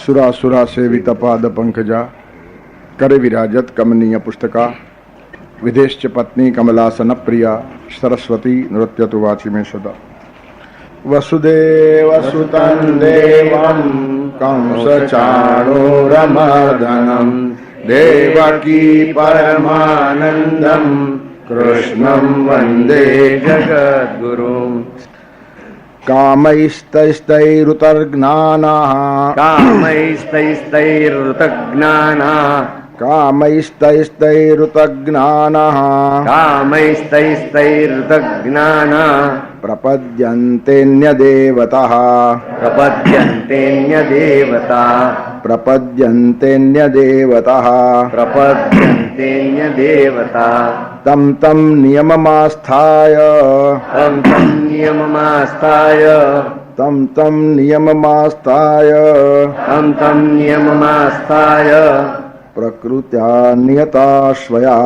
सुरासुरा सेवित पाद पंकजा करे विराजत कमनीय पुस्तका विदेश्च पत्नी कमलासन प्रिया सरस्वती नृत्यतु वाचि में सदा वसुदेव सुतं देवं कंस चाणूरमर्दनं देवकी परमानंदं कृष्णं वंदे जगद्गुरुं कामैस्तैस्तैरुतर्ज्ञानाः प्रपद्यन्तेऽन्यदेवताः तं तं नियममास्थाय प्रकृत्या नियता स्वया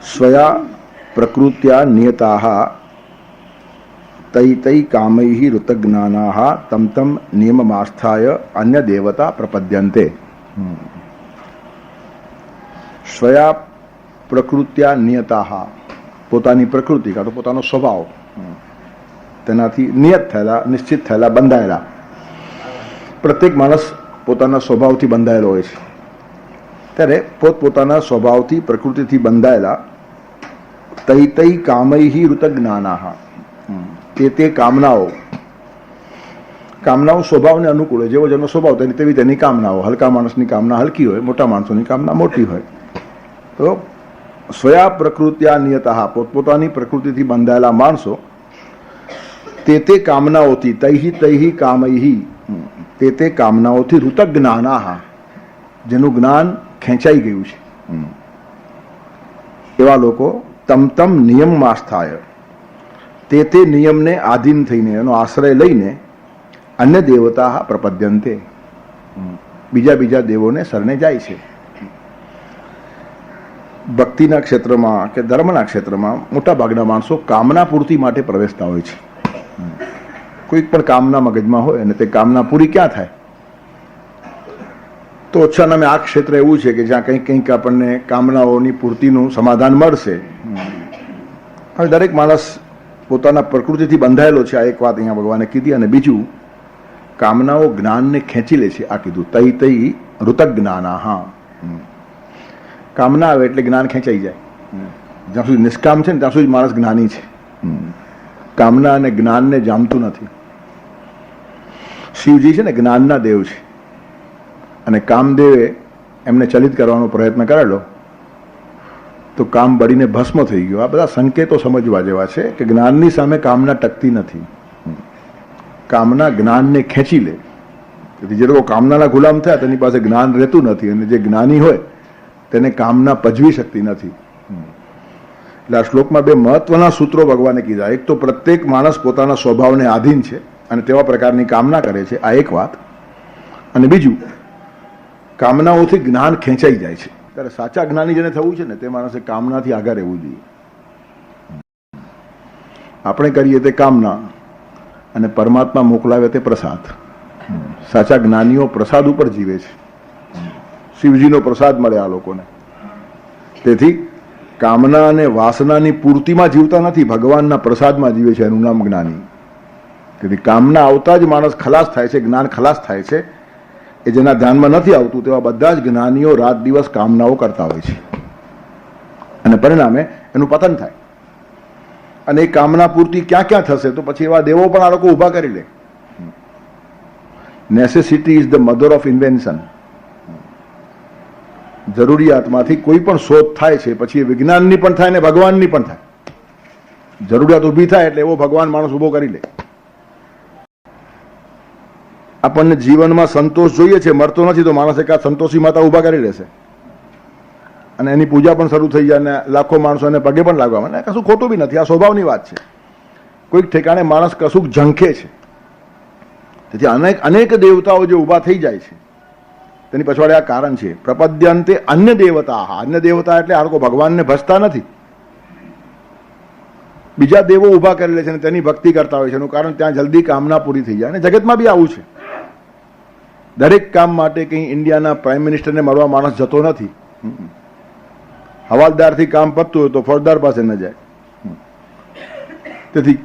स्वया प्रकृत्या नियताः तै कामैः ऋतज्ञानाः तं तं नियममास्थाय अन्य देवता प्रपद्यन्ते स्वया प्रकृत्या नियताः પોતાની પ્રકૃતિ કાં તો પોતાનો સ્વભાવ તેનાથી નિયત થયેલા નિશ્ચિત થયેલા બંધાયેલા પ્રત્યેક માણસ પોતાના સ્વભાવથી બંધાયેલો હોય છે ત્યારે પોતપોતાના સ્વભાવથી પ્રકૃતિથી બંધાયેલા તૈ કામૈહિ ઋતજ્ઞાનાહ તે કામનાઓ સ્વભાવને અનુકૂળ હોય જેવો જેનો સ્વભાવ તેવી તેની કામનાઓ હલકા માણસની કામના હલકી હોય મોટા માણસોની કામના મોટી હોય તો સ્વયા પ્રકૃત્યા નિયતઃ પોતપોતાની પ્રકૃતિથી બંધાયેલા માણસો તે કામનાઓથી તૈ કામૈહિ તે કામનાઓથી ઋતજ્ઞાનાહ જેનું જ્ઞાન ખેંચાઈ ગયું છે એવા લોકો તમ નિયમમાસ્થાય તે નિયમને આધીન થઈને એનો આશ્રય લઈને અન્ય દેવતા પ્રપદ્યંતે બીજા દેવોને શરણે જાય છે. ભક્તિના ક્ષેત્રમાં કે ધર્મના ક્ષેત્રમાં મોટા ભાગના માણસો કામના પૂર્તિ માટે પ્રવેશતા હોય છે. કોઈક પણ કામના મગજમાં હોય અને તે કામના પૂરી ક્યાં થાય તો ઓછા નામે આ ક્ષેત્ર એવું છે કે જ્યાં કંઈક આપણને કામનાઓની પૂર્તિનું સમાધાન મળશે. હવે દરેક માણસ પોતાના પ્રકૃતિથી બંધાયેલો છે આ એક વાત અહીંયા ભગવાને કીધી. અને બીજું કામનાઓ જ્ઞાનને ખેંચી લે છે આ કીધું તૈ ઋતજ્ઞાનાહ કામના આવે એટલે જ્ઞાન ખેંચાઈ જાય. જ્યાં સુધી નિષ્કામ છે ને ત્યાં સુધી માણસ જ્ઞાની છે. કામના અને જ્ઞાનને જામતું નથી. શિવજી છે ને જ્ઞાનના દેવ છે અને કામદેવે એમને ચલિત કરવાનો પ્રયત્ન કરેલો તો કામ બળીને ભસ્મ થઈ ગયો. આ બધા સંકેતો સમજવા જેવા છે કે જ્ઞાનની સામે કામના ટકતી નથી. કામના જ્ઞાનને ખેંચી લે. તેથી જે લોકો કામનાના ગુલામ થયા તેની પાસે જ્ઞાન રહેતું નથી અને જે જ્ઞાની હોય તેને કામના પજવી શકતી નથી. એટલે આ શ્લોકમાં બે મહત્વના સૂત્રો ભગવાને કીધા. એક તો પ્રત્યેક માણસ પોતાના સ્વભાવને આધીન છે અને તેવા પ્રકારની કામના કરે છે આ એક વાત. અને બીજું કામનાઓથી જ્ઞાન ખેંચાઈ જાય છે. ત્યારે સાચા જ્ઞાની જેને થવું છે ને તે માણસે કામનાથી આગળ રહેવું જોઈએ. આપણે કરીએ તે કામના અને પરમાત્મા મોકલાવે તે પ્રસાદ. સાચા જ્ઞાનીઓ પ્રસાદ ઉપર જીવે છે. શિવજીનો પ્રસાદ મળે આ લોકોને. તેથી કામના અને વાસનાની પૂર્તિમાં જીવતા નથી, ભગવાનના પ્રસાદમાં જીવે છે. એનું નામ જ્ઞાની. તેથી કામના આવતા જ માણસ ખલાસ થાય છે, જ્ઞાન ખલાસ થાય છે. એ જેના ધ્યાનમાં નથી આવતું તેવા બધા જ જ્ઞાનીઓ રાત દિવસ કામનાઓ કરતા હોય છે અને પરિણામે એનું પતન થાય. અને એ કામના પૂર્તિ ક્યાં થશે તો પછી એવા દેવો પણ આ લોકો ઊભા કરી લે. Necessity is the mother of invention. જરૂરિયાતમાંથી કોઈ પણ શોધ થાય છે પછી એ વિજ્ઞાનની પણ થાય ને ભગવાનની પણ થાય. જરૂરિયાત ઊભી થાય એટલે એવો ભગવાન માણસ ઊભો કરી લે. આપણને જીવનમાં સંતોષ જોઈએ છે, મળતો નથી તો માણસ એકાદ સંતોષી માતા ઊભા કરી લેશે અને એની પૂજા પણ શરૂ થઈ જાય અને લાખો માણસો એને પગે પણ લાગવા મને કશું ખોટું બી નથી. આ સ્વભાવની વાત છે. કોઈક ઠેકાણે માણસ કશુંક ઝંખે છે. તેથી અનેક દેવતાઓ જે ઊભા થઈ જાય છે તેની પછવાડે આ કારણ છે. પ્રપદ્યંતે અન્ય દેવતા. અન્ય દેવતા એટલે આ લોકો ભગવાનને ભજતા નથી, બીજા દેવો ઊભા કરી લે છે અને તેની ભક્તિ કરતા હોય છે. એનું કારણ ત્યાં જલ્દી કામના પૂરી થઈ જાય. અને જગતમાં બી આવું છે. દરેક કામ માટે કંઈ ઇન્ડિયાના પ્રાઇમ મિનિસ્ટરને મળવા માણસ જતો નથી. હવાલદારથી કામ પતતું હોય તો ફોજદાર પાસે ન જાય. તેથી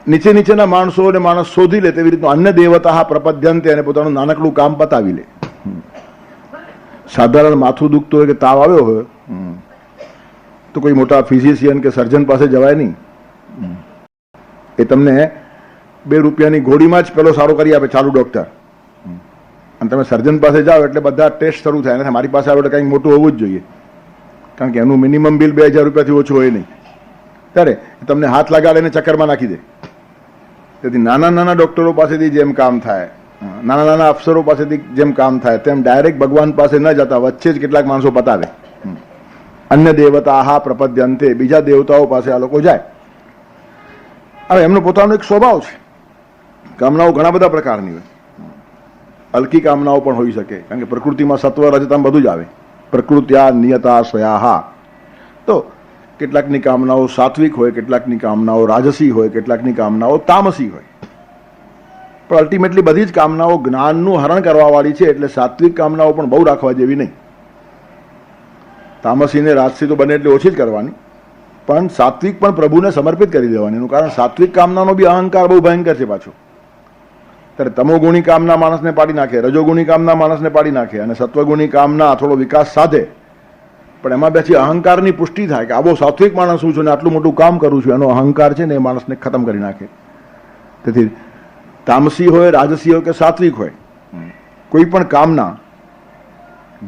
નીચેના માણસોને માણસ શોધી લે તેવી રીતનું અન્ય દેવતા પ્રપદ્યંતે અને પોતાનું નાનકડું કામ પતાવી લે. સાધારણ માથું દુખતું હોય કે તાવ આવ્યો હોય તો કોઈ મોટા ફિઝિશિયન કે સર્જન પાસે જવાય નહીં. એ તમને 2 રૂપિયાની ગોળીમાં જ પેલો સારો કરી આપે, ચાલુ ડોક્ટર. અને તમે સર્જન પાસે જાઓ એટલે બધા ટેસ્ટ શરૂ થાય. અને મારી પાસે આવે એટલે કંઈક મોટું હોવું જ જોઈએ, કારણ કે એનું મિનિમમ બિલ 2000 રૂપિયાથી ઓછું હોય નહીં. ત્યારે તમને હાથ લગાડીને ચક્કરમાં નાખી દે. તેથી નાના ડોક્ટરો પાસેથી જેમ કામ થાય, નાના અફસરો પાસેથી જેમ કામ થાય, તેમ ડાયરેક્ટ ભગવાન પાસે ન જતા વચ્ચે જ કેટલાક માણસો પતાવે. અન્ય દેવતા પ્રપદ્યંતે, બીજા દેવતાઓ પાસે આ લોકો જાય. હવે એમનો પોતાનો એક સ્વભાવ છે. કામનાઓ ઘણા બધા પ્રકારની હોય. હલકી કામનાઓ પણ હોઈ શકે, કારણ કે પ્રકૃતિમાં સત્વ રજતમ બધું જ આવે. પ્રકૃત્યા નિયતા સ્વયાહા. તો કેટલાકની કામનાઓ સાત્વિક હોય, કેટલાકની કામનાઓ રાજસી હોય, કેટલાકની કામનાઓ તામસી હોય. પણ અલ્ટિમેટલી બધી જ કામનાઓ જ્ઞાનનું હરણ કરવાવાળી છે. એટલે સાત્વિક કામનાઓ પણ બહુ રાખવા જેવી નહીં. તામસીને રાજસી તો બને એટલે ઓછી જ કરવાની, પણ સાત્વિક પણ પ્રભુને સમર્પિત કરી દેવાની. એનું કારણ સાત્વિક કામનાનો બી અહંકાર બહુ ભયંકર છે પાછો. ત્યારે તમોગુણી કામના માણસને પાડી નાખે, રજોગુણી કામના માણસને પાડી નાખે, અને સત્વગુણી કામના થોડો વિકાસ સાધે. પણ એમાં પછી અહંકારની પુષ્ટિ થાય કે આવો સાત્વિક માણસ હું છું ને આટલું મોટું કામ કરું છું. એનો અહંકાર છે ને એ માણસને ખતમ કરી નાખે. તેથી તામસી હોય, રાજસી હોય કે સાત્વિક હોય, કોઈ પણ કામના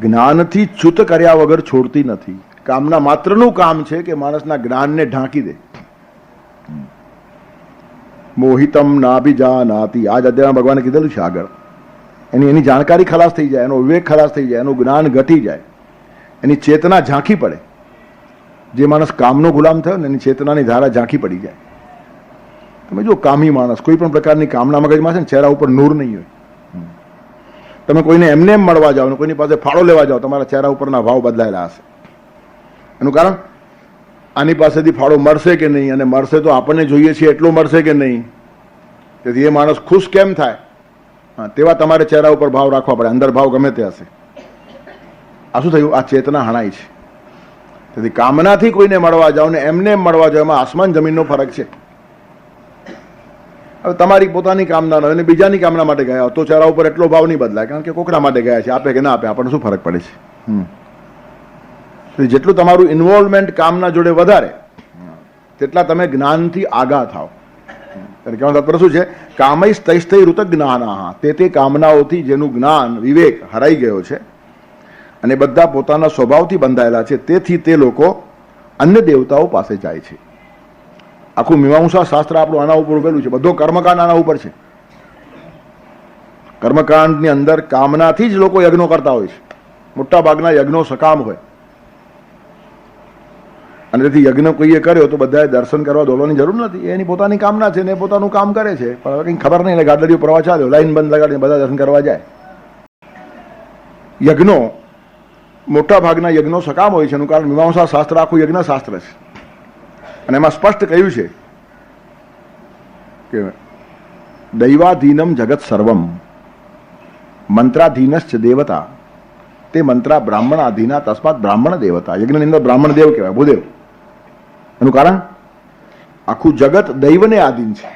જ્ઞાનથી ચ્યુત કર્યા વગર છોડતી નથી. કામના માત્રનું કામ છે કે માણસના જ્ઞાનને ઢાંકી દે. મોહિતમ નાભિજાનાતિ, આ જ અધ્યાયમાં ભગવાને કીધેલું છે આગળ. એની જાણકારી ખલાસ થઈ જાય, એનો વિવેક ખલાસ થઈ જાય, એનું જ્ઞાન ઘટી જાય, એની ચેતના ઝાંખી પડે. જે માણસ કામનો ગુલામ થયો ને એની ચેતનાની ધારા ઝાંખી પડી જાય. તમે જો કામી માણસ કોઈ પણ પ્રકારની કામના મગજમાં છે ને, ચહેરા ઉપર નૂર નહીં હોય. તમે કોઈને એમને એમ મળવા જાઓ ને કોઈની પાસે ફાળો લેવા જાઓ, તમારા ચહેરા ઉપરના ભાવ બદલાયેલા હશે. એનું કારણ આની પાસેથી ફાળો મળશે કે નહીં, અને મળશે તો આપણને જોઈએ છીએ એટલો મળશે કે નહીં. તેથી એ માણસ ખુશ કેમ થાય, તેવા તમારે ચહેરા ઉપર ભાવ રાખવા પડે. અંદર ભાવ ગમે તે હશે. આ શું થયું? આ ચેતના હણાઈ છે. તેથી કામનાથી કોઈને મળવા જાઓ ને એમને એમ મળવા જાઓ, એમાં આસમાન જમીનનો ફરક છે. હવે તમારી પોતાની કામના ન હોય અને બીજાની કામના માટે ગયા તો ચહેરા ઉપર એટલો ભાવ નહીં બદલાય, કારણ કે કોકડા માટે ગયા છે. આપે કે ના આપે આપણને શું ફરક પડે છે. જેટલું તમારું ઇન્વોલ્વમેન્ટ કામના જોડે વધારે, તેટલા તમે જ્ઞાનથી આગા થાવ. કહેવાનું તાત્પર્ય શું છે? કામૈ તૈસ્થૈ ઋત જ્ઞાનાહ, તે કામનાઓથી જેનું જ્ઞાન વિવેક હરાઈ ગયો છે અને બધા પોતાના સ્વભાવથી બંધાયેલા છે, તેથી તે લોકો અન્ય દેવતાઓ પાસે જાય છે. આખું મીમાંસા શાસ્ત્ર આપણું આના ઉપર ઉભેલું છે. બધો કર્મકાંડ આના ઉપર છે. કર્મકાંડની અંદર કામનાથી જ લોકો યજ્ઞો કરતા હોય છે. મોટા ભાગના યજ્ઞો સકામ હોય, અને તેથી યજ્ઞ કોઈએ કર્યો તો બધાએ દર્શન કરવા દોડવાની જરૂર નથી. એની પોતાની કામના છે ને પોતાનું કામ કરે છે. પણ હવે કંઈ ખબર નહીં, એટલે ગાડડીઓ પ્રવાહ ચાલ્યો, લાઈન બંધ લગાડીને બધા દર્શન કરવા જાય. યજ્ઞો, મોટા ભાગના યજ્ઞો સકામ હોય છે. એનું કારણ મીમાંસા શાસ્ત્ર આખું યજ્ઞ શાસ્ત્ર છે. અને એમાં સ્પષ્ટ કહ્યું છે કે દૈવાધીનમ જગત સર્વમ મંત્રાધીનશ્ચ દેવતા, તે મંત્રા બ્રાહ્મણાધીના તસ્માત બ્રાહ્મણ દેવતા. યજ્ઞની અંદર બ્રાહ્મણ દેવ કહેવાય, ભૂદેવ. એનું કારણ આખું જગત દૈવને આધીન છે.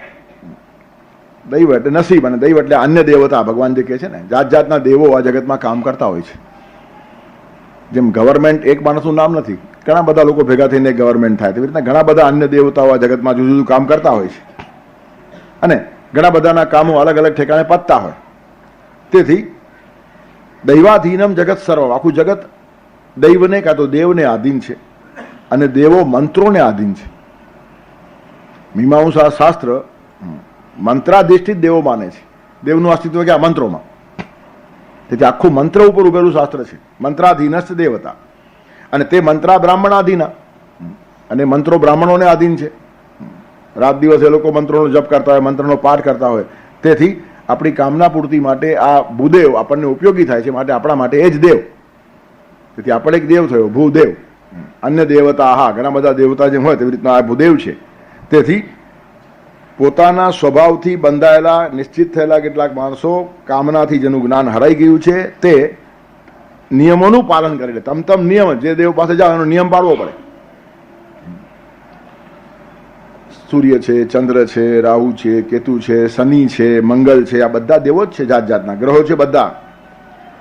દૈવ એટલે નસીબ, અને દૈવ એટલે અન્ય દેવતા. ભગવાન જે કહે છે ને, જાત જાતના દેવો આ જગતમાં કામ કરતા હોય છે. જેમ ગવર્મેન્ટ એક માણસનું નામ નથી, ઘણા બધા લોકો ભેગા થઈને ગવર્મેન્ટ થાય, તેવી રીતના ઘણા બધા અન્ય દેવતાઓ આ જગતમાં જુદું જુદું કામ કરતા હોય છે, અને ઘણા બધાના કામો અલગ અલગ ઠેકાણે પતતા હોય. તેથી દૈવાધીનમ જગત સર્વ, આખું જગત દૈવને કાં તો દેવને આધીન છે, અને દેવો મંત્રોને આધીન છે. મીમાંસા શાસ્ત્ર મંત્રાધિષ્ઠિત દેવો માને છે. દેવનું અસ્તિત્વ ક્યાં? મંત્રોમાં. તેથી આખું મંત્ર ઉપર ઉભેલું શાસ્ત્ર છે. મંત્રાધીનસ્થ દેવતા, અને તે મંત્રા બ્રાહ્મણાધીના, અને મંત્રો બ્રાહ્મણોને આધીન છે. રાત દિવસ એ લોકો મંત્રોનો જપ કરતા હોય, મંત્રનો પાઠ કરતા હોય. તેથી આપણી કામના પૂર્તિ માટે આ ભૂદેવ આપણને ઉપયોગી થાય છે, માટે આપણા માટે એ જ દેવ. તેથી આપણે એક દેવ થયો, ભૂદેવ. અન્ય દેવતા, હા, ઘણા બધા દેવતા જેમ હોય તેવી રીતના આ ભૂદેવ છે. તેથી પોતાના સ્વભાવથી બંધાયેલા નિશ્ચિત થયેલા કેટલાક માણસો કામનાથી જેનું જ્ઞાન હરાઈ ગયું છે તે નિયમોનું પાલન કરે. તમ નિયમ, જે દેવ પાસે જાઓ એનો નિયમ પાળવો પડે. સૂર્ય છે, ચંદ્ર છે, રાહુ છે, કેતુ છે, શનિ છે, મંગલ છે, આ બધા દેવો જ છે, જાત જાતના ગ્રહો છે બધા.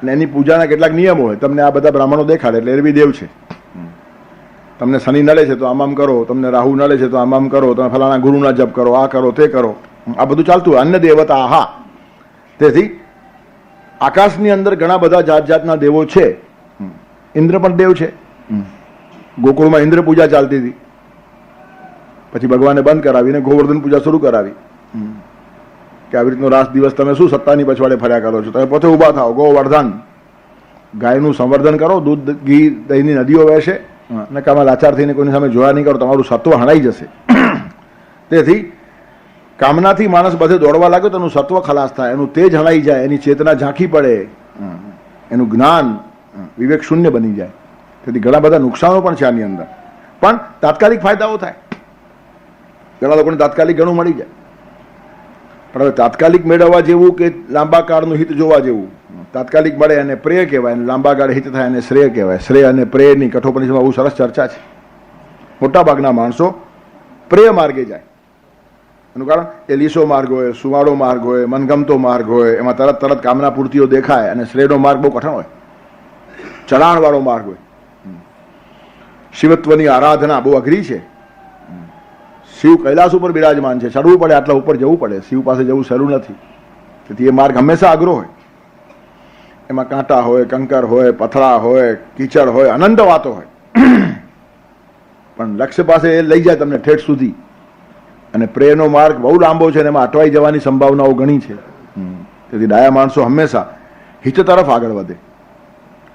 અને એની પૂજાના કેટલાક નિયમો હોય. તમને આ બધા બ્રાહ્મણો દેખાડે એટલે એ બી દેવ છે. તમને શનિ નડે છે તો આમ કરો, તમને રાહુ નડે છે તો આમ કરો, તમે ફલાણા ગુરુના જપ કરો, આ કરો, તે કરો, આ બધું ચાલતું હોય. અન્ય દેવતા, હા. તેથી આકાશની અંદર ઘણા બધા જાત જાતના દેવો છે. ઇન્દ્ર પણ દેવ છે. ગોકુળમાં ઇન્દ્ર પૂજા ચાલતી હતી, પછી ભગવાને બંધ કરાવીને ગોવર્ધન પૂજા શરૂ કરાવી કે આવી રીતનો રાસ દિવસ તમે શું સત્તાની પછવાડે ફર્યા કરો છો, તમે પોતે ઊભા થાઓ. ગોવર્ધન, ગાયનું સંવર્ધન કરો, દૂધ ઘી દહીંની નદીઓ વહેશે, નકામા લાચાર થઈને કોઈની સામે જોયા નહીં કરો, તમારું સત્વ હણાઈ જશે. તેથી કામનાથી માણસ બધે દોડવા લાગ્યો તો એનું સત્વ ખલાસ થાય, એનું તેજ હણાઈ જાય, એની ચેતના ઝાંખી પડે, એનું જ્ઞાન વિવેક શૂન્ય બની જાય. તેથી ઘણા બધા નુકસાનો પણ છે આની અંદર, પણ તાત્કાલિક ફાયદાઓ થાય. ઘણા લોકોને તાત્કાલિક ઘણું મળી જાય, પણ હવે તાત્કાલિક મેળવવા જેવું કે લાંબા કાળનું હિત જોવા જેવું. તાત્કાલિક મળે અને પ્રેય કહેવાય, અને લાંબા ગાળે હિત થાય અને શ્રેય કહેવાય. શ્રેય અને પ્રેયની કઠોપનિષદમાં બહુ સરસ ચર્ચા છે. મોટાભાગના માણસો પ્રેય માર્ગે જાય. એનું કારણ એ લીસો માર્ગ હોય, સુવાળો માર્ગ હોય, મનગમતો માર્ગ હોય, એમાં તરત કામના પૂર્તિઓ દેખાય. અને શ્રેયનો માર્ગ બહુ કઠણ હોય, ચઢાણવાળો માર્ગ હોય. શિવત્વની આરાધના બહુ અઘરી છે. શિવ કૈલાસ ઉપર બિરાજમાન છે, ચડવું પડે, આટલા ઉપર જવું પડે. શિવ પાસે જવું સહેલું નથી. તેથી એ માર્ગ હંમેશા અઘરો હોય. એમાં કાંટા હોય, કંકર હોય, પથરા હોય, કીચડ હોય, અનંત વાતો હોય. પણ લક્ષ્ય પાસે એ લઈ જાય તમને ઠેઠ સુધી. અને પ્રેયનો માર્ગ બહુ લાંબો છે અને એમાં અટવાઈ જવાની સંભાવનાઓ ઘણી છે. તેથી ડાયા માણસો હંમેશા હિત તરફ આગળ વધે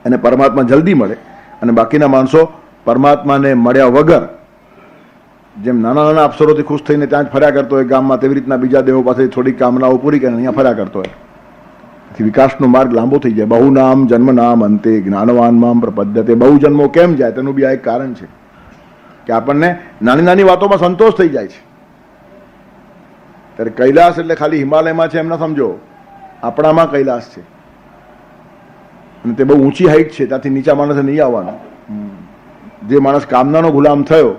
અને પરમાત્મા જલ્દી મળે, અને બાકીના માણસો પરમાત્માને મળ્યા વગર જેમ નાના નાના અફસરોથી ખુશ થઈને ત્યાં જ ફર્યા કરતો હોય ગામમાં, તેવી રીતના બીજા દેવો પાસે થોડીક કામનાઓ પૂરી કરીને અહીંયા ફર્યા કરતો હોય. તેથી વિકાસનો માર્ગ લાંબો થઈ જાય. બહુ નામ જન્મ નામ અંતે જ્ઞાનવાન મામ પ્રપદ્યતે. બહુ જન્મો કેમ જાય તેનું બી આ એક કારણ છે કે આપણને નાની નાની વાતોમાં સંતોષ થઈ જાય છે. ત્યારે કૈલાસ એટલે ખાલી હિમાલયમાં છે એમ ના સમજો, આપણામાં કૈલાસ છે. અને તે બહુ ઊંચી હાઈટ છે, ત્યાંથી નીચા માણસે નહીં આવવાનું. જે માણસ કામનાનો ગુલામ થયો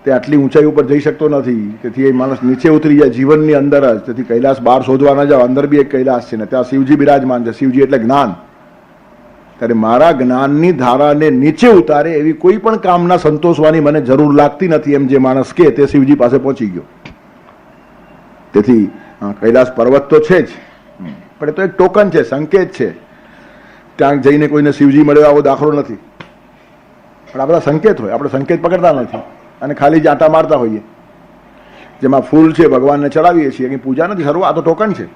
તે આટલી ઊંચાઈ ઉપર જઈ શકતો નથી. તેથી એ માણસ નીચે ઉતરી જાય જીવનની અંદર જ. તેથી કૈલાસ બહાર શોધવા ન જાઓ, અંદર બી એક કૈલાસ છે ને ત્યાં શિવજી બિરાજમાન છે. શિવજી એટલે જ્ઞાન. ત્યારે મારા જ્ઞાનની ધારાને નીચે ઉતારે એવી કોઈ પણ કામના સંતોષવાની મને જરૂર લાગતી નથી, એમ જે માણસ કે તે શિવજી પાસે પહોંચી ગયો. તેથી કૈલાસ પર્વત તો છે જ, પણ એ તો એક ટોકન છે, સંકેત છે. ત્યાં જઈને કોઈને શિવજી મળ્યો આવો દાખલો નથી. પણ આ બધા સંકેત હોય, આપણે સંકેત પકડતા નથી અને ખાલી જાંટા મારતા હોઈએ. જેમાં ફૂલ છે ભગવાનને ચડાવીએ છીએ, એની પૂજા નથી. સર્વ આ તો ટોકન છે.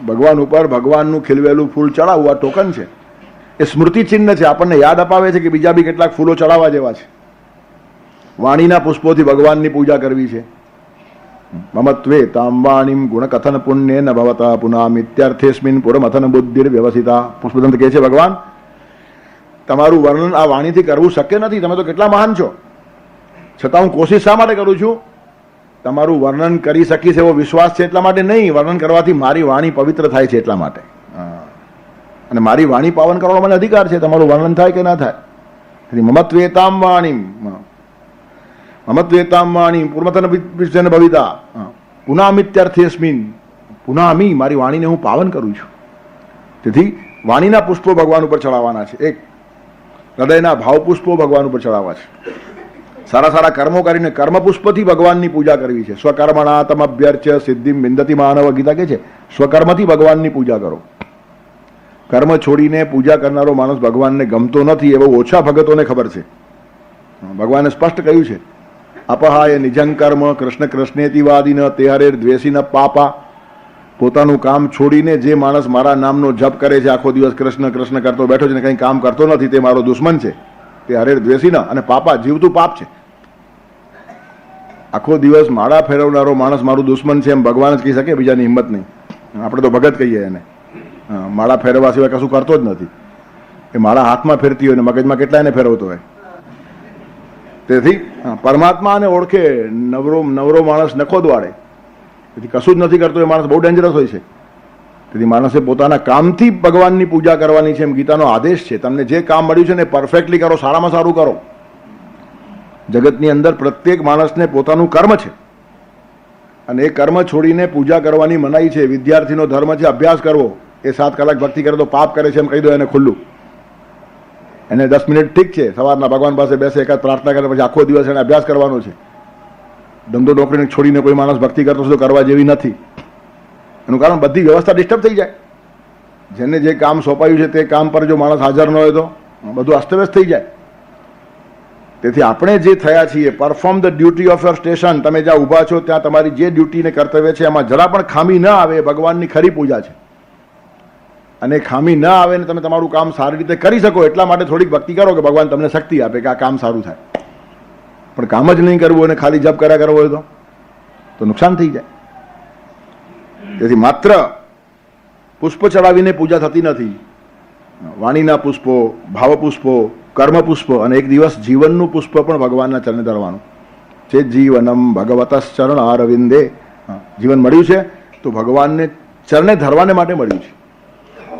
ભગવાન ઉપર ભગવાનનું ખીલવેલું ફૂલ ચડાવવું આ ટોકન છે. એ સ્મૃતિ ચિહ્ન છે, આપણને યાદ અપાવે છે કે બીજા બી કેટલાક ફૂલો ચડાવવા જેવા છે. વાણીના પુષ્પોથી ભગવાનની પૂજા કરવી છે. મમત્વે તાંબાણીમ ગુણકથન પુણ્ય ન ભવતા પુનામિત્યર્થેસ્મિન પુરમથન બુદ્ધિર વ્યવસિતા. પુષ્પદંત કહે છે ભગવાન તમારું વર્ણન આ વાણીથી કરવું શક્ય નથી. તમે તો કેટલા મહાન છો, છતાં હું કોશિશ શા માટે કરું છું? તમારું વર્ણન કરી શકીશ એવો વિશ્વાસ છે એટલા માટે નહીં. વર્ણન કરવાથી મારી વાણી પવિત્ર થાય છે એટલા માટે. અને મારી વાણી પાવન કરવાનો મને અધિકાર છે, તમારું વર્ણન થાય કે ના થાય. મમત્વેતામ વાણીમ મમત્વેતામ વાણી પૂર્વતન ભવિતા પુનામિત્યર્થેસ્મિન. પુનામી, મારી વાણીને હું પાવન કરું છું. તેથી વાણીના પુષ્પો ભગવાન ઉપર ચડાવવાના છે. એક હૃદયના ભાવ પુષ્પો ભગવાન ઉપર ચડાવવા છે. સારા સારા કર્મો કરીને કર્મ પુષ્પથી ભગવાનની પૂજા કરવી છે. સ્વકર્મણા તમ અભ્યર્ચ્ય સિદ્ધિમ વિંદતિ માનવ. ગીતા કે છે સ્વકર્મથી ભગવાનની પૂજા કરો. કર્મ છોડીને પૂજા કરનારો માણસ ભગવાનને ગમતો નથી, એ બહુ ઓછા ભગતોને ખબર છે. ભગવાને સ્પષ્ટ કહ્યું છે અપહાય નિજં કર્મ કૃષ્ણ કૃષ્ણેતિ વાદિન તે હરે દ્વેષિન પાપા. પોતાનું કામ છોડીને જે માણસ મારા નામનો જપ કરે છે, આખો દિવસ કૃષ્ણ કૃષ્ણ કરતો બેઠો છે ને કંઈ કામ કરતો નથી, તે મારો દુશ્મન છે. તે હરે દ્વેષિન અને પાપા, જીવતું પાપ છે. આખો દિવસ માળા ફેરવનારો માણસ મારું દુશ્મન છે એમ ભગવાન જ કહી શકે, બીજાની હિંમત નહીં. આપણે તો ભગત કહીએ એને. માળા ફેરવા સિવાય કશું કરતો જ નથી. એ માળા હાથમાં ફેરતી હોય ને મગજમાં કેટલા એને ફેરવતો હોય. તેથી પરમાત્માને ઓળખે નવરો માણસ નખો દવાડે. તેથી કશું જ નથી કરતો એ માણસ બહુ ડેન્જરસ હોય છે. તેથી માણસે પોતાના કામથી ભગવાનની પૂજા કરવાની છે એમ ગીતાનો આદેશ છે. તમને જે કામ મળ્યું છે ને પરફેક્ટલી કરો, સારામાં સારું કરો. જગતની અંદર પ્રત્યેક માણસને પોતાનું કર્મ છે અને એ કર્મ છોડીને પૂજા કરવાની મનાઈ છે. વિદ્યાર્થીનો ધર્મ છે અભ્યાસ કરવો. એ 7 કલાક ભક્તિ કરે તો પાપ કરે છે એમ કહી દો એને ખુલ્લું. એને 10 મિનિટ ઠીક છે, સવારના ભગવાન પાસે બેસે, એકાદ પ્રાર્થના કરે, પછી આખો દિવસ એને અભ્યાસ કરવાનો છે. ધંધો નોકરીને છોડીને કોઈ માણસ ભક્તિ કરતો તો કરવા જેવી નથી. એનું કારણ બધી વ્યવસ્થા ડિસ્ટર્બ થઈ જાય. જેને જે કામ સોંપાયું છે તે કામ પર જો માણસ હાજર ન હોય તો બધું અસ્તવ્યસ્ત થઈ જાય. તેથી આપણે જે થયા છીએ, perform the duty of your station. તમે જ્યાં ઊભા છો ત્યાં તમારી જે ડ્યુટી ને કર્તવ્ય છે એમાં જરા પણ ખામી ન આવે એ ભગવાનની ખરી પૂજા છે. અને ખામી ન આવે ને તમે તમારું કામ સારી રીતે કરી શકો એટલા માટે થોડીક ભક્તિ કરો કે ભગવાન તમને શક્તિ આપે કે આ કામ સારું થાય. પણ કામ જ નહીં કરવું અને ખાલી જપ કર્યા કરવો હોય તો નુકસાન થઈ જાય. તેથી માત્ર પુષ્પ ચડાવીને પૂજા થતી નથી. વાણીના પુષ્પો, ભાવ પુષ્પો, કર્મ પુષ્પ અને એક દિવસ જીવનનું પુષ્પ પણ ભગવાનના ચરણે ધરવાનું છે. જીવનમ ભગવતઃ ચરણ અરવિંદે. જીવન મળ્યું છે તો ભગવાનને ચરણે ધરવાને માટે મળ્યું છે.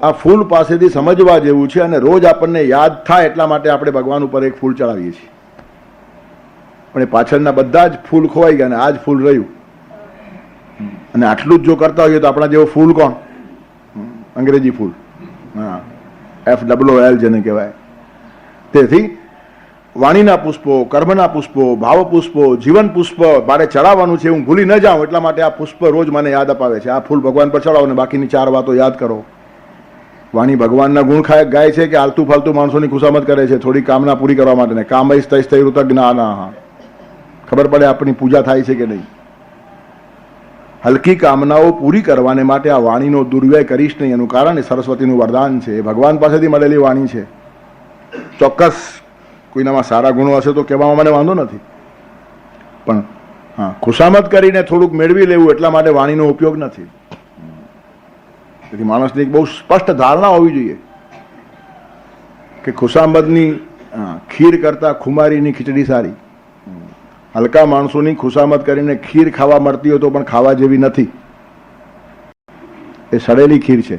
આ ફૂલ પાસેથી સમજવા જેવું છે અને રોજ આપણને યાદ થાય એટલા માટે આપણે ભગવાન ઉપર એક ફૂલ ચડાવીએ છીએ. પણ એ પાછળના બધા જ ફૂલ ખોવાઈ ગયા અને આ જ ફૂલ રહ્યું. અને આટલું જ જો કરતા હોઈએ તો આપણા જેવો ફૂલ કોણ? અંગ્રેજી ફૂલ. FOOL જેને કહેવાય. તેથી વાણીના પુષ્પો, કર્મના પુષ્પો, ભાવ પુષ્પો, જીવન પુષ્પ મારે ચડાવવાનું છે. હું ભૂલી ન જાઉં એટલા માટે આ પુષ્પ રોજ મને યાદ અપાવે છે. આ ફૂલ ભગવાન પર ચડાવો ને બાકીની 4 વાતો યાદ કરો. વાણી ભગવાનના ગુણ ગાય છે કે આલતુ ફાલતુ માણસોની ખુશામત કરે છે થોડી કામના પૂરી કરવા માટે. કામૈ સ્તૈ ઋત જ્ઞાન. ખબર પડે આપણી પૂજા થાય છે કે નહીં. હલકી કામનાઓ પૂરી કરવાને માટે આ વાણીનો દુર્વ્યય કરીશ નહીં. એનું કારણ એ સરસ્વતીનું વરદાન છે. એ ભગવાન પાસેથી મળેલી વાણી છે. ચોક્કસ કોઈનામાં સારા ગુણો હશે તો કહેવામાં મને વાંધો નથી, પણ ખુશામત કરીને થોડુંક મેળવી લેવું એટલા માટે વાણીનો ઉપયોગ નથી. તેથી માણસની એક બહુ સ્પષ્ટ ધારણા હોવી જોઈએ કે ખુશામતની ખીર કરતા ખુમારીની ખીચડી સારી. હલકા માણસોની ખુશામત કરીને ખીર ખાવા મળતી હોય તો પણ ખાવા જેવી નથી. એ સડેલી ખીર છે.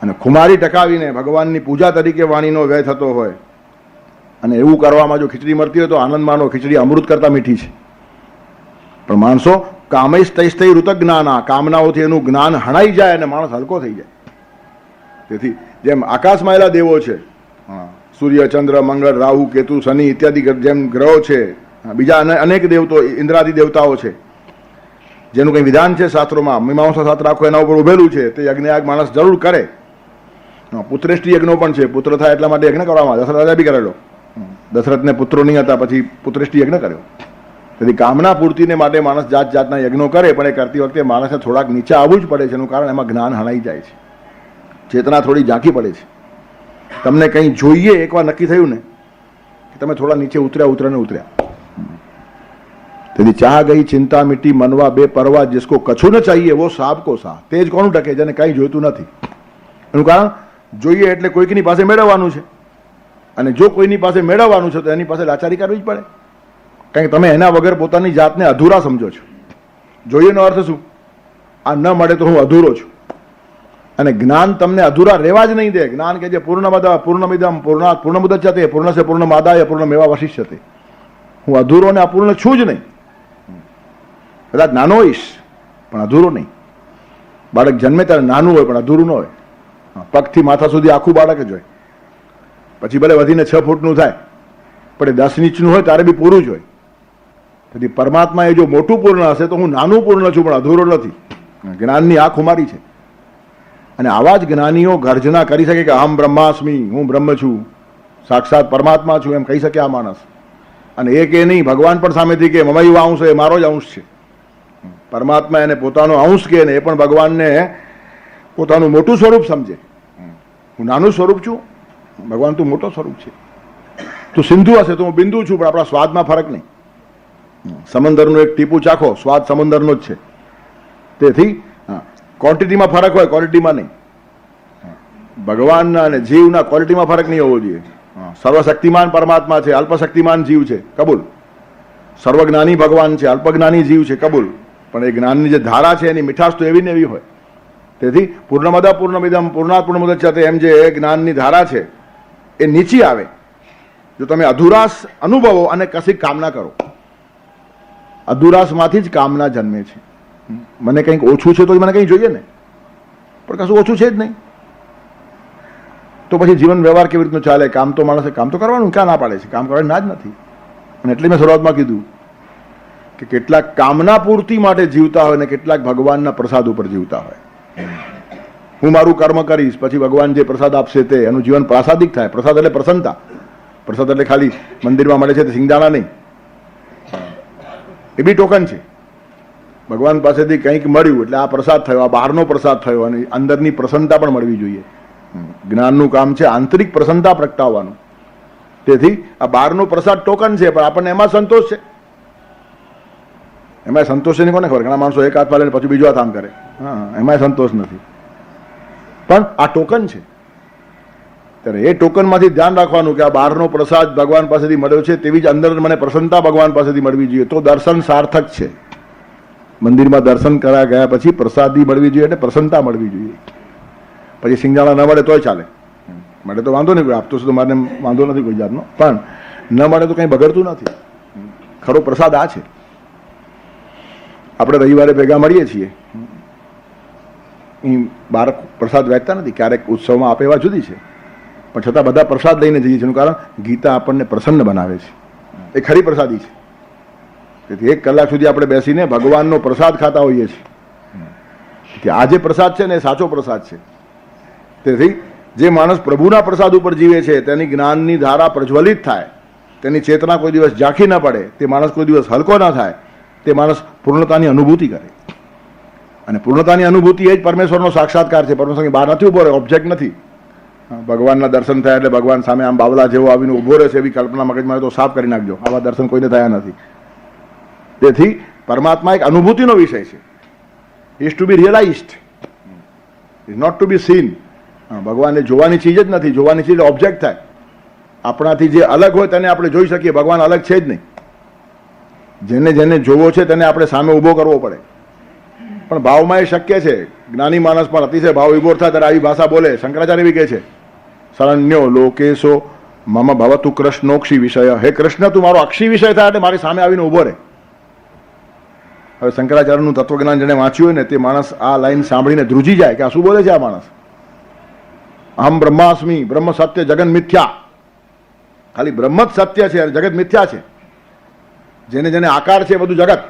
અને ખુમારી ટકાવીને ભગવાનની પૂજા તરીકે વાણીનો વ્યય થતો હોય અને એવું કરવામાં જો ખીચડી મળતી હોય તો આનંદ માનો. ખીચડી અમૃત કરતા મીઠી છે. પણ માણસો કામૈ સ્તૈ ઋત જ્ઞાના, કામનાઓથી એનું જ્ઞાન હણાઈ જાય અને માણસ હલકો થઈ જાય. તેથી જેમ આકાશમાં આવેલા દેવો છે, સૂર્ય, ચંદ્ર, મંગળ, રાહુ, કેતુ, શનિ ઇત્યાદિ જેમ ગ્રહો છે, બીજા અનેક દેવતો, ઇન્દ્રાદિ દેવતાઓ છે જેનું કંઈ વિધાન છે શાસ્ત્રોમાં, મીમાંસા શાસ્ત્ર આખું એના ઉપર ઉભેલું છે. તે યજ્ઞ માણસ જરૂર કરે. પુત્રેષ્ટિ યજ્ઞો પણ છે. પુત્ર થાય એટલા માટે યજ્ઞ કરવામાં. દશરથ રાજા બી કરેલો. દશરથને પુત્રો નહીં હતા પછી પુત્રેષ્ટિ યજ્ઞ કર્યો. તેથી કામના પૂર્તિને માટે માણસ જાત જાતના યજ્ઞો કરે, પણ એ કરતી વખતે માણસને થોડાક નીચે આવવું જ પડે છે. એનું કારણ એમાં જ્ઞાન હણાઈ જાય છે, ચેતના થોડી ઝાંખી પડે છે. તમને કંઈ જોઈએ એકવાર નક્કી થયું ને કે તમે થોડા નીચે ઉતર્યા. તેથી ચાહ ગઈ ચિંતા મિટી મનવા બે પરવા, जिसको કછું ન ચાહીએ વો સાબ કો સા. તે જ કોનું ટકે જેને કંઈ જોઈતું નથી. એનું કારણ જોઈએ એટલે કોઈકની પાસે મેળવવાનું છે, અને જો કોઈની પાસે મેળવવાનું છે તો એની પાસે લાચારી કરવી જ પડે. કારણ કે તમે એના વગર પોતાની જાતને અધૂરા સમજો છો. જોઈએનો અર્થ શું? આ ન મળે તો હું અધૂરો છું. અને જ્ઞાન તમને અધૂરા રહેવા જ નહીં દે. જ્ઞાન કે જે પૂર્ણમદ પૂર્ણમિદમ પૂર્ણાત પૂર્ણમુદચ્યતે પૂર્ણસ્ય પૂર્ણમાદાય પૂર્ણમેવા વશિષ્યતે. હું અધૂરો અને અપૂર્ણ છું જ નહીં. કદાચ નાનો હોઈશ પણ અધૂરો નહીં. બાળક જન્મે ત્યારે નાનું હોય પણ અધૂરું ન હોય. પગથી માથા સુધી આખું બાળક જ હોય. પછી ભલે વધીને 6 ફૂટનું થાય પણ એ 10 ઇંચનું હોય ત્યારે બી પૂરું જ હોય. તેથી પરમાત્મા એ જો મોટું પૂર્ણ હશે તો હું નાનું પૂર્ણ છું પણ અધૂરો નથી. જ્ઞાનની આ ખુમારી છે. અને આવા જ જ્ઞાનીઓ ગર્જના કરી શકે કે અહમ બ્રહ્માસ્મિ, હું બ્રહ્મ છું, સાક્ષાત પરમાત્મા છું એમ કહી શકે આ માણસ. અને એ કે નહીં, ભગવાન પણ સામેથી કે મમૈવ અંશ, એ મારો જ અંશ છે. પરમાત્મા એને પોતાનો અંશ કહે ને એ પણ ભગવાનને પોતાનું મોટું સ્વરૂપ સમજે. હું નાનું સ્વરૂપ છું, ભગવાન તું મોટો સ્વરૂપ છે. તું સિંધુ હશે તો હું બિંદુ છું, પણ આપણા સ્વાદમાં ફરક નહીં. સમંદરનું એક ટીપું ચાખો, સ્વાદ સમંદરનો જ છે. તેથી ક્વોન્ટિટીમાં ફરક હોય, ક્વોલિટીમાં નહીં. ભગવાનના અને જીવના ક્વોલિટીમાં ફરક નહીં હોવો જોઈએ. સર્વશક્તિમાન પરમાત્મા છે, અલ્પશક્તિમાન જીવ છે, કબૂલ. સર્વજ્ઞાની ભગવાન છે, અલ્પજ્ઞાની જીવ છે, કબૂલ. પણ એ જ્ઞાનની જે ધારા છે એની મીઠાશ તો એવી ને એવી હોય. તેથી પૂર્ણમદ પૂર્ણમિદમ પૂર્ણાત પૂર્ણમુદચ્યતે એમ જે જ્ઞાનની ધારા છે એ નીચી આવે જો તમે અધુરાસ અનુભવો અને કશી કામના કરો. અધુરાસમાંથી જ કામના જન્મે છે. મને કંઈક ઓછું છે તો મને કંઈ જોઈએ ને, પણ કશું ઓછું છે જ નહીં તો પછી જીવન વ્યવહાર કેવી રીતનું ચાલે? કામ તો માણસે કામ તો કરવાનું, ક્યાં ના પાડે છે? કામ કરવાની ના જ નથી. અને એટલે મેં શરૂઆતમાં કીધું કે કેટલાક કામના પૂર્તિ માટે જીવતા હોય ને કેટલાક ભગવાનના પ્રસાદ ઉપર જીવતા હોય. હું મારું કર્મ કરીશ પછી ભગવાન જે પ્રસાદ આપશે તે એનું જીવન પ્રાસાદિક થાય. પ્રસાદ એટલે પ્રસન્નતા. પ્રસાદ એટલે ખાલી મંદિરમાં મળે છે તે સિંગદાણા નહીં, એ બી ટોકન છે. ભગવાન પાસેથી કંઈક મળ્યું એટલે આ પ્રસાદ થયો, આ બહારનો પ્રસાદ થયો અને અંદરની પ્રસન્નતા પણ મળવી જોઈએ. જ્ઞાનનું કામ છે આંતરિક પ્રસન્નતા પ્રગટાવવાનું. તેથી આ બહારનો પ્રસાદ ટોકન છે પણ આપણને એમાં સંતોષ છે. એમાં સંતોષ છે નહીં, કોને ખબર? ઘણા માણસો એક હાથ પાડે પછી બીજો હાથ આમ કરે. એમાં સંતોષ નથી, પણ આ ટોકન છે. ત્યારે એ ટોકનમાંથી ધ્યાન રાખવાનું કે આ બહારનો પ્રસાદ ભગવાન પાસેથી મળ્યો છે તેવી જ અંદર મને પ્રસન્નતા ભગવાન પાસેથી મળવી જોઈએ તો દર્શન સાર્થક છે. મંદિરમાં દર્શન કરા ગયા પછી પ્રસાદી મળવી જોઈએ એટલે પ્રસન્નતા મળવી જોઈએ. પછી સિંગદાણા ન મળે તોય ચાલે, મળે તો વાંધો નહીં, આપતો તો મારે વાંધો નથી કોઈ જાતનો, પણ ન મળે તો કંઈ બગડતું નથી. ખરો પ્રસાદ આ છે. આપણે રવિવારે ભેગા મળીએ છીએ, અહીં બહાર પ્રસાદ વહેંચતા નથી, ક્યારેક ઉત્સવમાં આપે એવા જુદી છે, પણ છતાં બધા પ્રસાદ લઈને જઈએ છીએ. એનું કારણ ગીતા આપણને પ્રસન્ન બનાવે છે, એ ખરી પ્રસાદી છે. તેથી 1 કલાક સુધી આપણે બેસીને ભગવાનનો પ્રસાદ ખાતા હોઈએ છીએ કે આ જે પ્રસાદ છે ને એ સાચો પ્રસાદ છે. તેથી જે માણસ પ્રભુના પ્રસાદ ઉપર જીવે છે તેની જ્ઞાનની ધારા પ્રજ્વલિત થાય, તેની ચેતના કોઈ દિવસ ઝાંખી ન પડે, તે માણસ કોઈ દિવસ હલકો ન થાય, તે માણસ પૂર્ણતાની અનુભૂતિ કરે. અને પૂર્ણતાની અનુભૂતિ એ જ પરમેશ્વરનો સાક્ષાત્કાર છે. પરમેશ્વરની બહાર નથી ઉભો રહે, ઓબ્જેક્ટ નથી. ભગવાનના દર્શન થયા એટલે ભગવાન સામે આમ બાવલા જેવો આવીને ઉભો રહેશે એવી કલ્પના મગજમાં હોય તો સાફ કરી નાખજો. આવા દર્શન કોઈને થયા નથી. તેથી પરમાત્મા એક અનુભૂતિનો વિષય છે. Is to be realised, is not to be seen. ભગવાનને જોવાની ચીજ જ નથી, જોવાની ચીજ ઓબ્જેક્ટ થાય. આપણાથી જે અલગ હોય તેને આપણે જોઈ શકીએ, ભગવાન અલગ છે જ નહીં. જેને જેને જોવો છે તેને આપણે સામે ઊભો કરવો પડે. પણ ભાવમાં એ શક્ય છે. જ્ઞાની માણસ પણ અતિશય ભાવ વિભોર થાય ત્યારે આવી ભાષા બોલે. શંકરાચાર્ય બી કહે છે શરણ્યો લોકેશો મમ ભવતુ કૃષ્ણોક્ષી વિષય. હે કૃષ્ણ તું મારો અક્ષી વિષય થાય એટલે મારી સામે આવીને ઊભો રહે. હવે શંકરાચાર્યનું તત્વજ્ઞાન જેને વાંચ્યું હોય ને તે માણસ આ લાઈન સાંભળીને ધ્રુજી જાય કે આ શું બોલે છે આ માણસ. અહમ બ્રહ્માસ્મિ, બ્રહ્મ સત્ય જગન મિથ્યા. ખાલી બ્રહ્મ જ સત્ય છે અને જગત મિથ્યા છે. જેને જેને આકાર છે બધું જગત.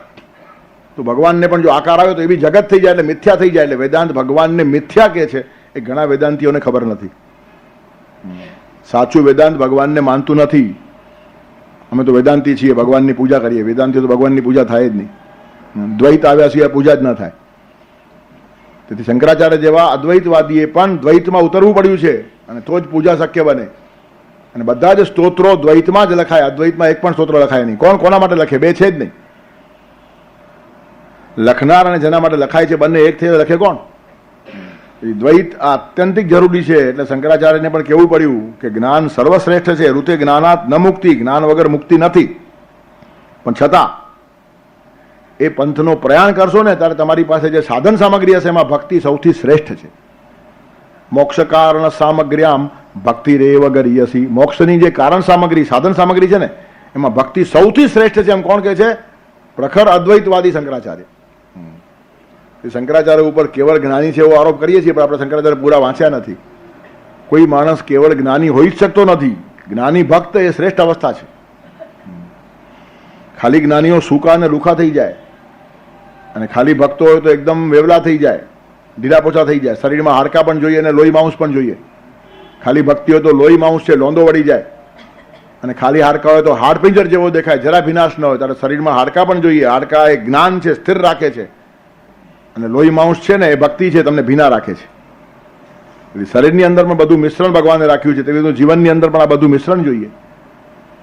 તો ભગવાનને પણ જો આકાર આવ્યો તો એ બી જગત થઈ જાય એટલે મિથ્યા થઈ જાય. એટલે વેદાંત ભગવાનને મિથ્યા કે છે એ ઘણા વેદાંતિઓને ખબર નથી. સાચું વેદાંત ભગવાનને માનતું નથી. અમે તો વેદાંતી છીએ, ભગવાનની પૂજા કરીએ. વેદાંતિઓ તો ભગવાનની પૂજા થાય જ નહીં. દ્વૈત આવ્યા સિવાય પૂજા જ ન થાય. તેથી શંકરાચાર્ય જેવા અદ્વૈતવાદીએ પણ દ્વૈતમાં ઉતરવું પડ્યું છે અને તો જ પૂજા શક્ય બને. અને બધા જ સ્તોત્રો દ્વૈતમાં જ લખાય, અદ્વૈતમાં એક પણ સ્તોત્ર લખાય નહીં. કોણ કોના માટે લખે? બે છે જ નહીં. લખનાર અને જેના માટે લખાય છે બંને એક થઈ લખે કોણ? દ્વૈત આ અત્યંતિક જરૂરી છે. એટલે શંકરાચાર્યને પણ કહેવું પડ્યું કે જ્ઞાન સર્વશ્રેષ્ઠ છે. ઋતે જ્ઞાનાત ન મુક્તિ, જ્ઞાન વગર મુક્તિ નથી. પણ છતાં એ પંથનો પ્રયાણ કરશો ને ત્યારે તમારી પાસે જે સાધન સામગ્રી હશે એમાં ભક્તિ સૌથી શ્રેષ્ઠ છે. મોક્ષ કારણ સામગ્ર્યામ ભક્તિ રેવ ગરીયસી. મોક્ષની જે કારણ સામગ્રી સાધન સામગ્રી છે ને એમાં ભક્તિ સૌથી શ્રેષ્ઠ છે. એમ કોણ કહે છે? પ્રખર અદ્વૈતવાદી શંકરાચાર્ય. શંકરાચાર્ય ઉપર કેવળ જ્ઞાની છે એવો આરોપ કરીએ છીએ પણ આપણે શંકરાચાર્ય પૂરા વાંચ્યા નથી. કોઈ માણસ કેવળ જ્ઞાની હોઈ જ શકતો નથી. જ્ઞાની ભક્ત એ શ્રેષ્ઠ અવસ્થા છે. ખાલી જ્ઞાનીઓ સૂકા અને લુખા થઈ જાય અને ખાલી ભક્તો હોય તો એકદમ વેવલા થઈ જાય, ઢીલા પોચા થઈ જાય. શરીરમાં હાડકા પણ જોઈએ અને લોહી માંસ પણ જોઈએ. ખાલી ભક્તિ હોય તો લોહી માંસ છે, લોંદો વળી જાય. અને ખાલી હાડકા હોય તો હાડપિંજર જેવો દેખાય, જરા વિનાશ ન હોય. ત્યારે શરીરમાં હાડકા પણ જોઈએ. હાડકા એ જ્ઞાન છે, સ્થિર રાખે છે. અને લોહી માંસ છે ને એ ભક્તિ છે, તમને ભીના રાખે છે. શરીરની અંદર પણ બધું મિશ્રણ ભગવાને રાખ્યું છે. તેવી જીવનની અંદર પણ આ બધું મિશ્રણ જોઈએ.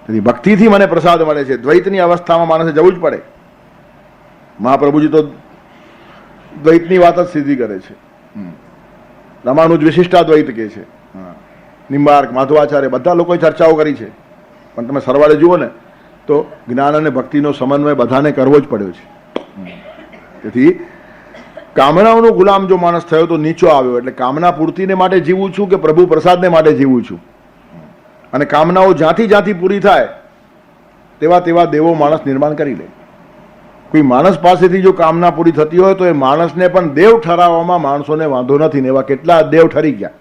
તેથી ભક્તિથી મને પ્રસાદ મળે છે. દ્વૈતની અવસ્થામાં માણસે જવું જ પડે. મહાપ્રભુજી તો દ્વૈતની વાત જ સીધી કરે છે. રામાનુજ વિશિષ્ટાદ્વૈત કહે છે. નિમ્બાર્ક, માધવાચાર્ય બધા લોકોએ ચર્ચાઓ કરી છે, પણ તમે સરવાળે જુઓ ને તો જ્ઞાન અને ભક્તિનો સમન્વય બધાને કરવો જ પડ્યો છે. તેથી કામનાઓનો ગુલામ જો માણસ થયો તો નીચો આવ્યો. એટલે કામના પૂર્તિને માટે જીવું છું કે પ્રભુ પ્રસાદને માટે જીવું છું, અને કામનાઓ જ્યાંથી પૂરી થાય તેવા તેવા દેવો માણસ નિર્માણ કરી લે. કોઈ માણસ પાસેથી જો કામના પૂરી થતી હોય તો એ માણસને પણ દેવ ઠરાવવામાં માણસોને વાંધો નથી ને એવા કેટલા દેવ ઠરી ગયા.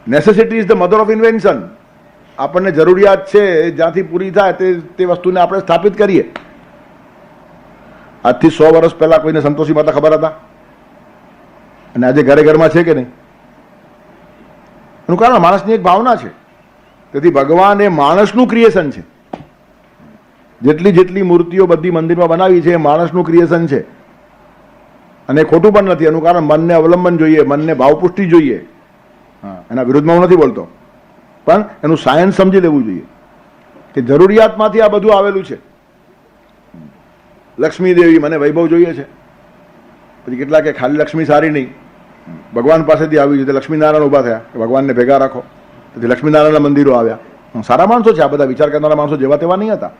Necessity is the mother of invention. આપણને જરૂરિયાત છે જ્યાંથી પૂરી થાય તે વસ્તુને આપણે સ્થાપિત કરીએ. આજથી 100 વર્ષ પહેલા કોઈને સંતોષી માતા ખબર હતા? અને આજે ઘરે ઘરમાં છે કે નહીં? એનું કારણ માણસની એક ભાવના છે. તેથી ભગવાન એ માણસનું ક્રિએશન છે. જેટલી મૂર્તિઓ બધી મંદિરમાં બનાવી છે એ માણસનું ક્રિએશન છે, અને ખોટું પણ નથી. એનું કારણ મનને અવલંબન જોઈએ, મનને ભાવપુષ્ટિ જોઈએ. એના વિરુદ્ધમાં હું નથી બોલતો, પણ એનું સાયન્સ સમજી લેવું જોઈએ કે જરૂરિયાતમાંથી આ બધું આવેલું છે. લક્ષ્મી દેવી, મને વૈભવ જોઈએ છે. પછી કેટલા કે ખાલી લક્ષ્મી સારી નહીં, ભગવાન પાસેથી આવી છે. લક્ષ્મીનારાયણ ઊભા થયા કે ભગવાનને ભેગા રાખો. તેથી લક્ષ્મીનારાયણના મંદિરો આવ્યા. સારા માણસો છે આ બધા, વિચાર કરનારા માણસો જેવા તેવા નહીં હતા.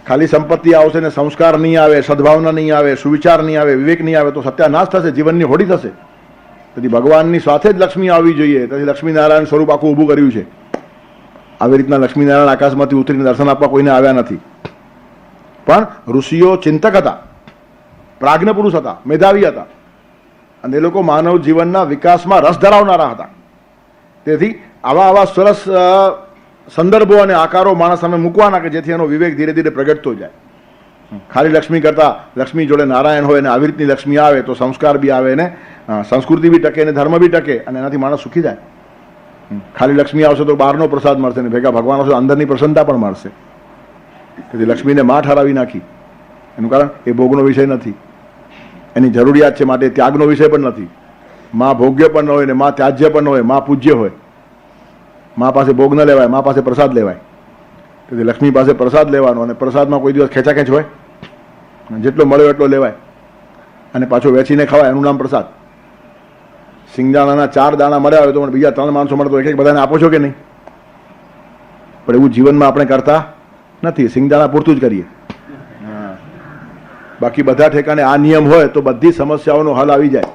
ખાલી સંપત્તિ આવશે ને સંસ્કાર નહીં આવે, સદભાવના નહીં આવે, સુવિચાર નહીં આવે, વિવેક નહીં આવે તો સત્યાનાશ થશે, જીવનની હોડી થશે. તેથી ભગવાનની સાથે જ લક્ષ્મી આવવી જોઈએ. તેથી લક્ષ્મીનારાયણ સ્વરૂપ આખું ઊભું કર્યું છે. આવી રીતના લક્ષ્મીનારાયણ આકાશમાંથી ઉતરીને દર્શન આપવા કોઈને આવ્યા નથી. પણ ઋષિઓ ચિંતક હતા, પ્રાજ્ઞ પુરુષ હતા, મેધાવી હતા, અને એ લોકો માનવ જીવનના વિકાસમાં રસ ધરાવનારા હતા. તેથી આવા સરસ સંદર્ભો અને આકારો માણસ સામે મૂકવાના કે જેથી એનો વિવેક ધીરે ધીરે પ્રગટતો જાય. ખાલી લક્ષ્મી કરતા લક્ષ્મી જોડે નારાયણ હોય અને આવી રીતની લક્ષ્મી આવે તો સંસ્કાર બી આવે ને સંસ્કૃતિ બી ટકે ને ધર્મ બી ટકે, અને એનાથી માણસ સુખી જાય. ખાલી લક્ષ્મી આવશે તો બહારનો પ્રસાદ મળશે ને ભેગા ભગવાન આવશે અંદરની પ્રસન્નતા પણ મળશે. તેથી લક્ષ્મીને માં ઠરાવી નાખી. એનું કારણ એ ભોગનો વિષય નથી, એની જરૂરિયાત છે માટે ત્યાગનો વિષય પણ નથી. માં ભોગ્ય પણ ન હોય ને માં ત્યાજ્ય પણ ન હોય, માં પૂજ્ય હોય. માં પાસે ભોગ ન લેવાય, માં પાસે પ્રસાદ લેવાય. તેથી લક્ષ્મી પાસે પ્રસાદ લેવાનો, અને પ્રસાદમાં કોઈ દિવસ ખેંચાખેંચ હોય? જેટલો મળ્યો એટલો લેવાય અને પાછો વેચીને ખવાય, એનું નામ પ્રસાદ. સિંગદાણાના 4 દાણા મળ્યા હોય તો પણ બીજા 3 માણસો મળે તો એક બધાને આપો છો કે નહીં? પણ એવું જીવનમાં આપણે કરતા નથી. સિંગદાણા પૂરતું જ કરીએ. બાકી બધા ઠેકાણે આ નિયમ હોય તો બધી સમસ્યાઓનો હલ આવી જાય.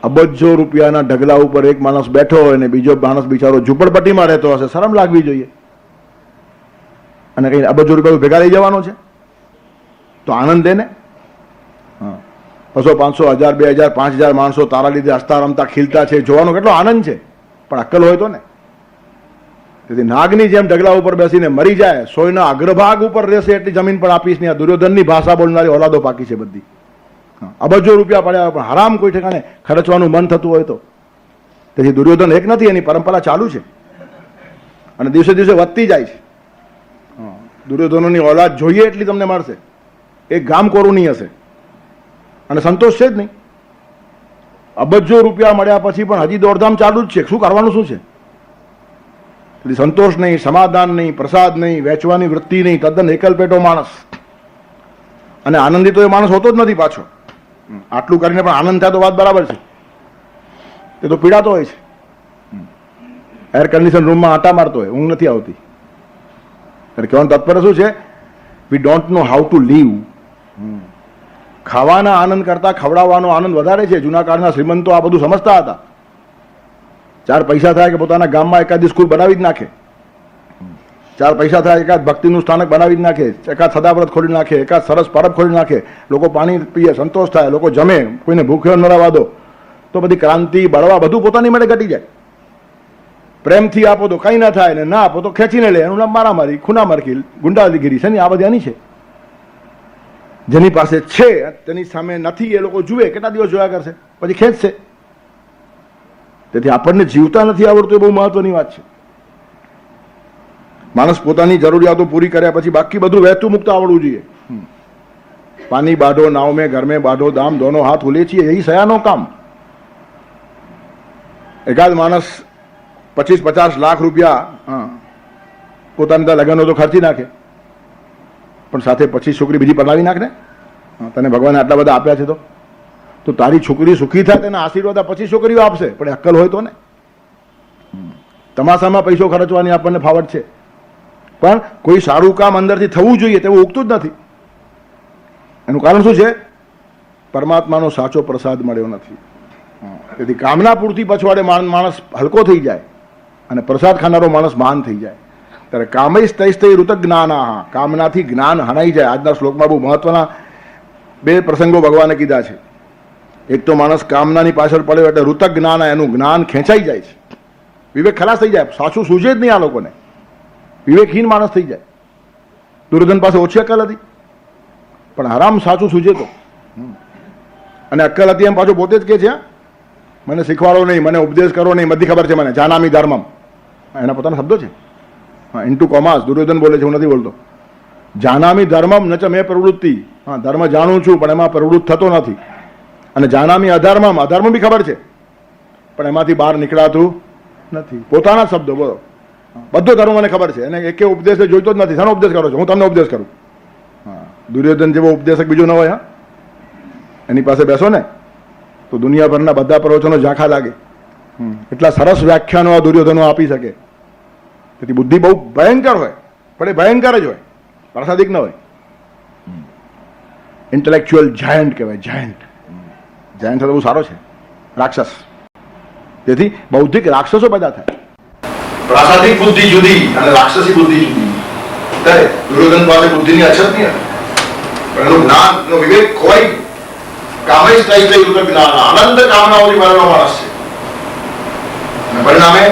અબજો રૂપિયાના ઢગલા ઉપર એક માણસ બેઠો હોય ને બીજો માણસ બિચારો ઝૂંપડપટ્ટીમાં રહેતો હશે, શરમ લાગવી જોઈએ. અને કઈ અબજો રૂપિયા ભેગા લઈ જવાનો છે તો આનંદ દે ને. 200, 500, 1000, 2000, 5000 માણસો તારા લીધે હસતા રમતા ખીલતા છે, જોવાનો કેટલો આનંદ છે. પણ અક્કલ હોય તો ને. તેથી નાગની જેમ ઢગલા ઉપર બેસીને મરી જાય, સોયના અગ્રભાગ ઉપર રહેશે એટલી જમીન પણ આપીશ નહીં. આ દુર્યોધનની ભાષા બોલનારી ઓલાદો પાકી છે બધી. અબજો રૂપિયા પડ્યા પણ હરામ કોઈ ઠેકાણે ખર્ચવાનું મન થતું હોય તો. તેથી દુર્યોધન એક નથી, એની પરંપરા ચાલુ છે અને દિવસે દિવસે વધતી જાય છે. દુર્યોધનોની ઓલાદ જોઈએ એટલી તમને મળશે. એક ગામ કોરું નહીં હશે, અને સંતોષ છે જ નહીં. અબજો રૂપિયા મળ્યા પછી પણ હજી દોડધામ ચાલુ જ છે. શું કરવાનું શું છે? એટલે સંતોષ નહીં, સમાધાન નહીં, પ્રસાદ નહીં, વેચવાની વૃત્તિ નહીં, તદ્દન એકલપેટો માણસ. અને આનંદી તો એ માણસ હોતો જ નથી પાછો. આટલું કરીને પણ આનંદ થાય તો વાત બરાબર છે, એ તો પીડાતો હોય છે. એર કન્ડિશન રૂમમાં આટા મારતો હોય, ઊંઘ નથી આવતી. એટલે કહેવાનું તાત્પર્ય શું છે? We don't know how to live. ખાવાના આનંદ કરતા ખવડાવવાનો આનંદ વધારે છે. જૂના કાળના શ્રીમંતો આ બધું સમજતા હતા. 4 પૈસા થાય કે પોતાના ગામમાં એકાદી સ્કૂલ બનાવી જ નાખે. 4 પૈસા થાય એકાદ ભક્તિનું સ્થાનક બનાવી જ નાખે, એકાદ સદાવ્રત ખોલી નાખે, એકાદ સરસ પરબ ખોલી નાખે. લોકો પાણી પીએ, સંતોષ થાય, લોકો જમે, કોઈને ભૂખ્યો ન રહેવા દો. તો બધી ક્રાંતિ, બળવા બધું પોતાની માટે ઘટી જાય. પ્રેમથી આપો તો કંઈ ના થાય, ને ના આપો તો ખેંચીને લે. એનું નામ મારામારી, ખૂનામારી, ગુંડાગીરી છે ને. આ બધી આની છે. જેની પાસે છે તેની સામે નથી એ લોકો જુએ, કેટલા દિવસ જોયા કરશે, પછી ખેંચશે. તેથી આપણને જીવતા નથી આવડતું એ બહુ મહત્વની વાત છે. માણસ પોતાની જરૂરિયાતો પૂરી કર્યા પછી બાકી બધું વહેતું મુક્ત આવડવું જોઈએ. પાણી બાઢો નાવ મેં, ઘર મેં બાઢો દામ, દોનો હાથ ઉલેચીએ, યહી સયાનો કામ. એકાદ માણસ 25-50 લાખ રૂપિયા પોતાના લગ્નનો તો ખર્ચી નાખે, પણ સાથે 25 છોકરી બીજી પરણાવી નાખે ને. તને ભગવાને આટલા બધા આપ્યા છે તો તારી છોકરી સુખી થાય તેના આશીર્વાદ પછી છોકરીઓ આપશે, પણ અક્કલ હોય તો ને. તમાશામાં પૈસો ખર્ચવાની આપણને ફાવટ છે, પણ કોઈ સારું કામ અંદરથી થવું જોઈએ તેવું ઉગતું જ નથી. એનું કારણ શું છે? પરમાત્માનો સાચો પ્રસાદ મળ્યો નથી. તેથી કામના પૂરતી પછવાડે માણસ હલકો થઈ જાય અને પ્રસાદ ખાનારો માણસ મહાન થઈ જાય. ત્યારે કામૈ તૈસ્તૈ ઋત જ્ઞાના, કામનાથી જ્ઞાન હણાઈ જાય. આજના શ્લોકમાં બહુ મહત્વના બે પ્રસંગો ભગવાને કીધા છે. એક તો માણસ કામનાની પાછળ પડ્યો એટલે ઋત જ્ઞાન, એનું જ્ઞાન ખેંચાઈ જાય છે, વિવેક ખલાસ થઈ જાય, સાચું સૂઝે જ નહીં આ લોકોને, વિવેકહીન માણસ થઈ જાય. દુર્યોધન પાસે ઓછી અક્કલ હતી, પણ હરામ સાચું સૂઝે તો. અને અક્કલ હતી એમ પાછું પોતે જ કે છે, મને શીખવાડો નહીં, મને ઉપદેશ કરો નહીં, બધી ખબર છે મને, જાનામી ધર્મમ, એના પોતાના શબ્દો છે. હા, ઇન્ટુ કોમાસ દુર્યોધન બોલે છે, હું નથી બોલતો. જાનામી ધર્મમ ન ચ મેં પ્રવૃત્તિ, હા ધર્મ જાણું છું પણ એમાં પ્રવૃત્ત થતો નથી. અને જાનામી અધર્મમ, અધર્મ બી ખબર છે પણ એમાંથી બહાર નીકળાતું નથી. પોતાના શબ્દો બોલો, બધો ધર્મ મને ખબર છે અને એકે ઉપદેશ જોઈતો જ નથી. શાનો ઉપદેશ કરો છો? હું તમને ઉપદેશ કરું. હા, દુર્યોધન જેવો ઉપદેશક બીજો ન હોય. હા, એની પાસે બેસો ને તો દુનિયાભરના બધા પ્રવચનો ઝાંખા લાગે. એટલા સરસ વ્યાખ્યાનો આ દુર્યોધનો આપી શકે. તેથી બુદ્ધિ બહુ ભયંકર હોય, પણ એ ભયંકર જ હોય, પ્રાસાદિક ન હોય. ઇન્ટેલેક્ચ્યુઅલ જાયન્ટ કહેવાય. જાયન્ટ જાયન્ટ બહુ સારો છે, રાક્ષસ. તેથી બૌદ્ધિક રાક્ષસો પેદા થાય. પ્રાસાદિક બુદ્ધિ જુદી અને રાક્ષસી બુદ્ધિ જુદી. ત્યારે દુર્યોધન પાસે બુદ્ધિની અછત નહીં હતી, પણ એનું જ્ઞાન, એનો વિવેક ખોવાઈ ગયો. કામૈ તૈસ્તૈ ઋત જ્ઞાના, અનંત કામનાઓથી ભરેલો માણસ છે. અને પરિણામે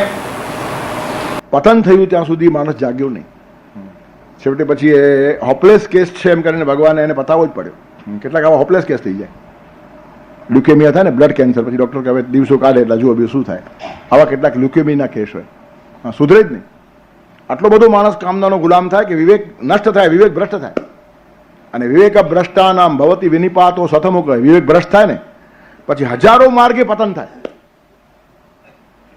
પતન થયું ત્યાં સુધી માણસ જાગ્યો નહીં. છેવટે પછી એ હોપલેસ કેસ છે એમ કરીને ભગવાને એને પતાવવો જ પડ્યો. કેટલાક આવા હોપલેસ કેસ થઈ જાય. લ્યુકેમિયા થાય ને, બ્લડ કેન્સર, પછી ડોક્ટર કહે દિવસો કાઢે એટલે જુઓ બીજું શું થાય. આવા કેટલાક લ્યુકેમિયાના કેસ હોય. હા, સુધરે જ નહીં. આટલો બધો માણસ કામનાનો ગુલામ થાય કે વિવેક નષ્ટ થાય, વિવેક ભ્રષ્ટ થાય. અને વિવેક ભ્રષ્ટાનામ ભવતી વિનિપાતો સથમો કહે. વિવેક ભ્રષ્ટ થાય ને પછી હજારો માર્ગે પતન થાય.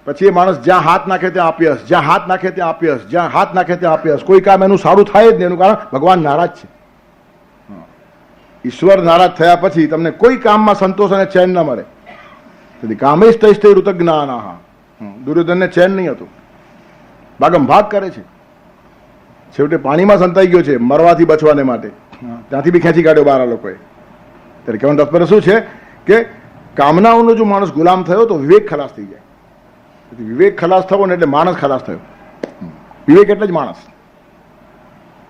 પછી એ માણસ જ્યાં હાથ નાખે ત્યાં અપયશ, જ્યાં હાથ નાખે ત્યાં અપયશ, જ્યાં હાથ નાખે ત્યાં અપયશ. કોઈ કામ એનું સારું થાય જ નહીં. એનું કારણ ભગવાન નારાજ છે. ઈશ્વર નારાજ થયા પછી તમને કોઈ કામમાં સંતોષ અને ચેન ન મળે. તેથી કામૈ તૈસ્તૈ ઋત જ્ઞાના. દુર્યોધનને ચેન નહીં હતું, ભાગમ ભાગ કરે છે. છેવટે પાણીમાં સંતાઈ ગયો છે મરવાથી બચવાને માટે. ત્યાંથી બી ખેંચી કાઢ્યો બહાર લોકોએ. ત્યારે કહેવાનું તાત્પર્ય શું છે કે કામનાઓનો જો માણસ ગુલામ થયો તો વિવેક ખલાસ થઈ જાય. વિવેક ખલાસ થવો ને એટલે માણસ ખલાસ થયો. વિવેક એટલે જ માણસ.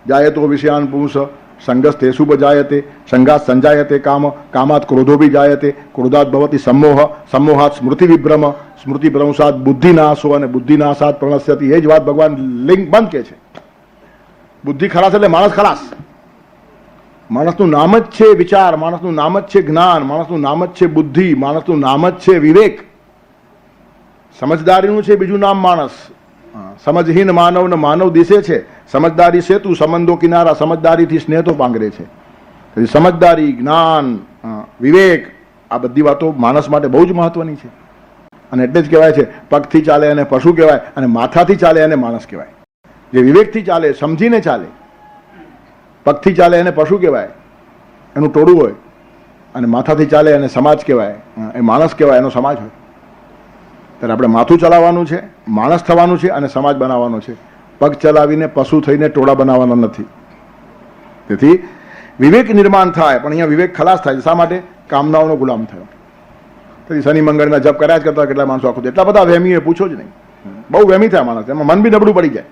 જાયતો વિષયાન પુંસ સંગસ્તે શુભ જાયતે, સંગાત સંજાયતે કામ, કામાત ક્રોધો ભી જાયતે, ક્રોધાત ભવતી સમોહ, સમોહાત સ્મૃતિ વિભ્રમ, સ્મૃતિ ભ્રંશાત બુદ્ધિનાશો અને બુદ્ધિનાશાત પ્રણશ્યતિ. એ જ વાત ભગવાન લિંગ બંધ કે છે. બુદ્ધિ ખલાસ એટલે માણસ ખલાસ. માણસનું નામ જ છે વિચાર, માણસનું નામ જ છે જ્ઞાન, માણસનું નામ જ છે બુદ્ધિ, માણસનું નામ જ છે વિવેક. સમજદારીનું છે બીજું નામ માણસ. સમજહીન માનવ ને માનવ દિશે છે. સમજદારી સેતુ સંબંધો કિનારા, સમજદારીથી સ્નેહ તો પાંગરે છે. સમજદારી, જ્ઞાન, વિવેક, આ બધી વાતો માણસ માટે બહુ જ મહત્વની છે. અને એટલે જ કહેવાય છે પગથી ચાલે એને પશુ કહેવાય, અને માથાથી ચાલે એને માણસ કહેવાય. જે વિવેકથી ચાલે, સમજીને ચાલે. પગથી ચાલે એને પશુ કહેવાય, એનું ટોળું હોય, અને માથાથી ચાલે એને સમાજ કહેવાય, એ માણસ કહેવાય, એનો સમાજ હોય. ત્યારે આપણે માથું ચલાવવાનું છે, માણસ થવાનું છે અને સમાજ બનાવવાનો છે. પગ ચલાવીને પશુ થઈને ટોળા બનાવવાના નથી. તેથી વિવેક નિર્માણ થાય, પણ અહીંયા વિવેક ખલાસ થાય. શા માટે? કામનાઓનો ગુલામ થયો. તેથી શનિ મંગળના જપ કર્યા જ કરતા કેટલા માણસો આખું. એટલા બધા વહેમી પૂછો જ નહીં. બહુ વહેમી થાય માણસ, એમાં મન બી નબળું પડી જાય.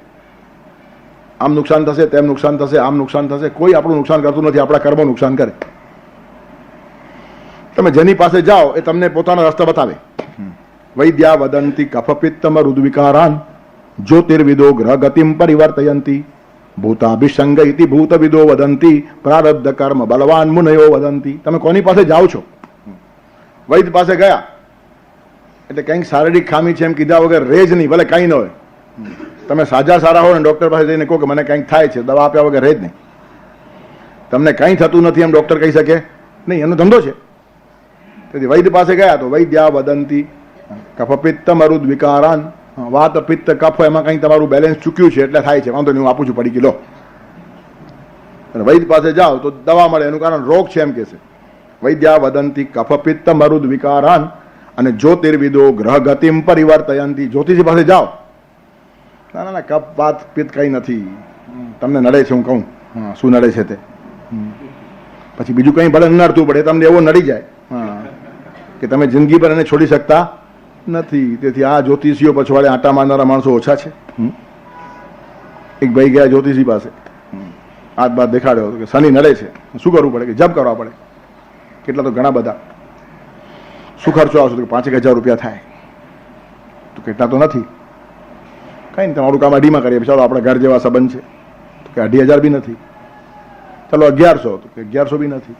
આમ નુકસાન થશે, તેમ નુકસાન થશે, આમ નુકસાન થશે. કોઈ આપણું નુકસાન કરતું નથી, આપણા કર્મો નુકસાન કરે. તમે જેની પાસે જાઓ એ તમને પોતાનો રસ્તો બતાવે. વૈદ્યા વદંતી કફપિત્તમ રુદ્વિકારાન જ્યોતિર્વિદો ગ્રહ ગતિમ પરિવર્તયંતી ભૂતાભિસંગ ઇતિ ભૂતવિદો વદંતી પ્રારબ્ધ કર્મ બલવાન મુનયો વદંતી. તમે કોની પાસે જાઓ છો? વૈદ્ય પાસે ગયા એટલે કંઈક શારીરિક ખામી છે એમ કીધા વગર રહે જ નહીં, ભલે કંઈ ન હોય. તમે સાજા સારા હો ને ડોક્ટર પાસે જઈને કહો કે મને કંઈક થાય છે, દવા આપ્યા વગર રહે જ નહીં. તમને કંઈ થતું નથી એમ ડોક્ટર કહી શકે નહીં, એનો ધંધો છે. તેથી વૈદ્ય પાસે ગયા તો વૈદ્યા વદંતી કફપિત્ત મરુદ વિકારાન, વાત પિત્ત કફ, એમાં કંઈ તમારું બેલેન્સ ચૂક્યું છે એટલે થાય છે, વાંધો નહીં હું આપું છું પડી કિલો. અને વૈદ્ય પાસે જાઓ તો દવા મળે, એનું કારણ રોગ છે એમ કે છે. વૈદ્યા વદંતી કફ પિત્ત મરુદ વિકારાન અને જ્યોતિર્વિદો ગ્રહ ગતિમ પરિવર્તયંતી. જ્યોતિષી પાસે જાઓ, ના ના ના કફ વાત પિત્ત કઈ નથી, તમને નડે છે હું કહું હા શું નડે છે તે, પછી બીજું કંઈ ભલે નડતું પડે તમને એવો નડી જાય હા કે તમે જિંદગી પર એને છોડી શકતા નથી. તેથી આ જ્યોતિષીઓ પછવાડે આટા મારનારા માણસો ઓછા છે. એક ભાઈ ગયા જ્યોતિષી પાસે, હાથ બાદ દેખાડ્યો કે શનિ નડે છે, શું કરવું પડે કે જપ કરવા પડે. કેટલા તો ઘણા બધા. શું ખર્ચો આવશે તો 5,000 રૂપિયા થાય. તો કેટલા તો નથી, કઈ નહીં તમારું કામ અઢીમાં કરીએ, ચાલો આપણે ઘર જેવા સંબંધ છે તો કે 2,500 બી નથી, ચાલો 1,100 તો કે 1,100 બી નથી,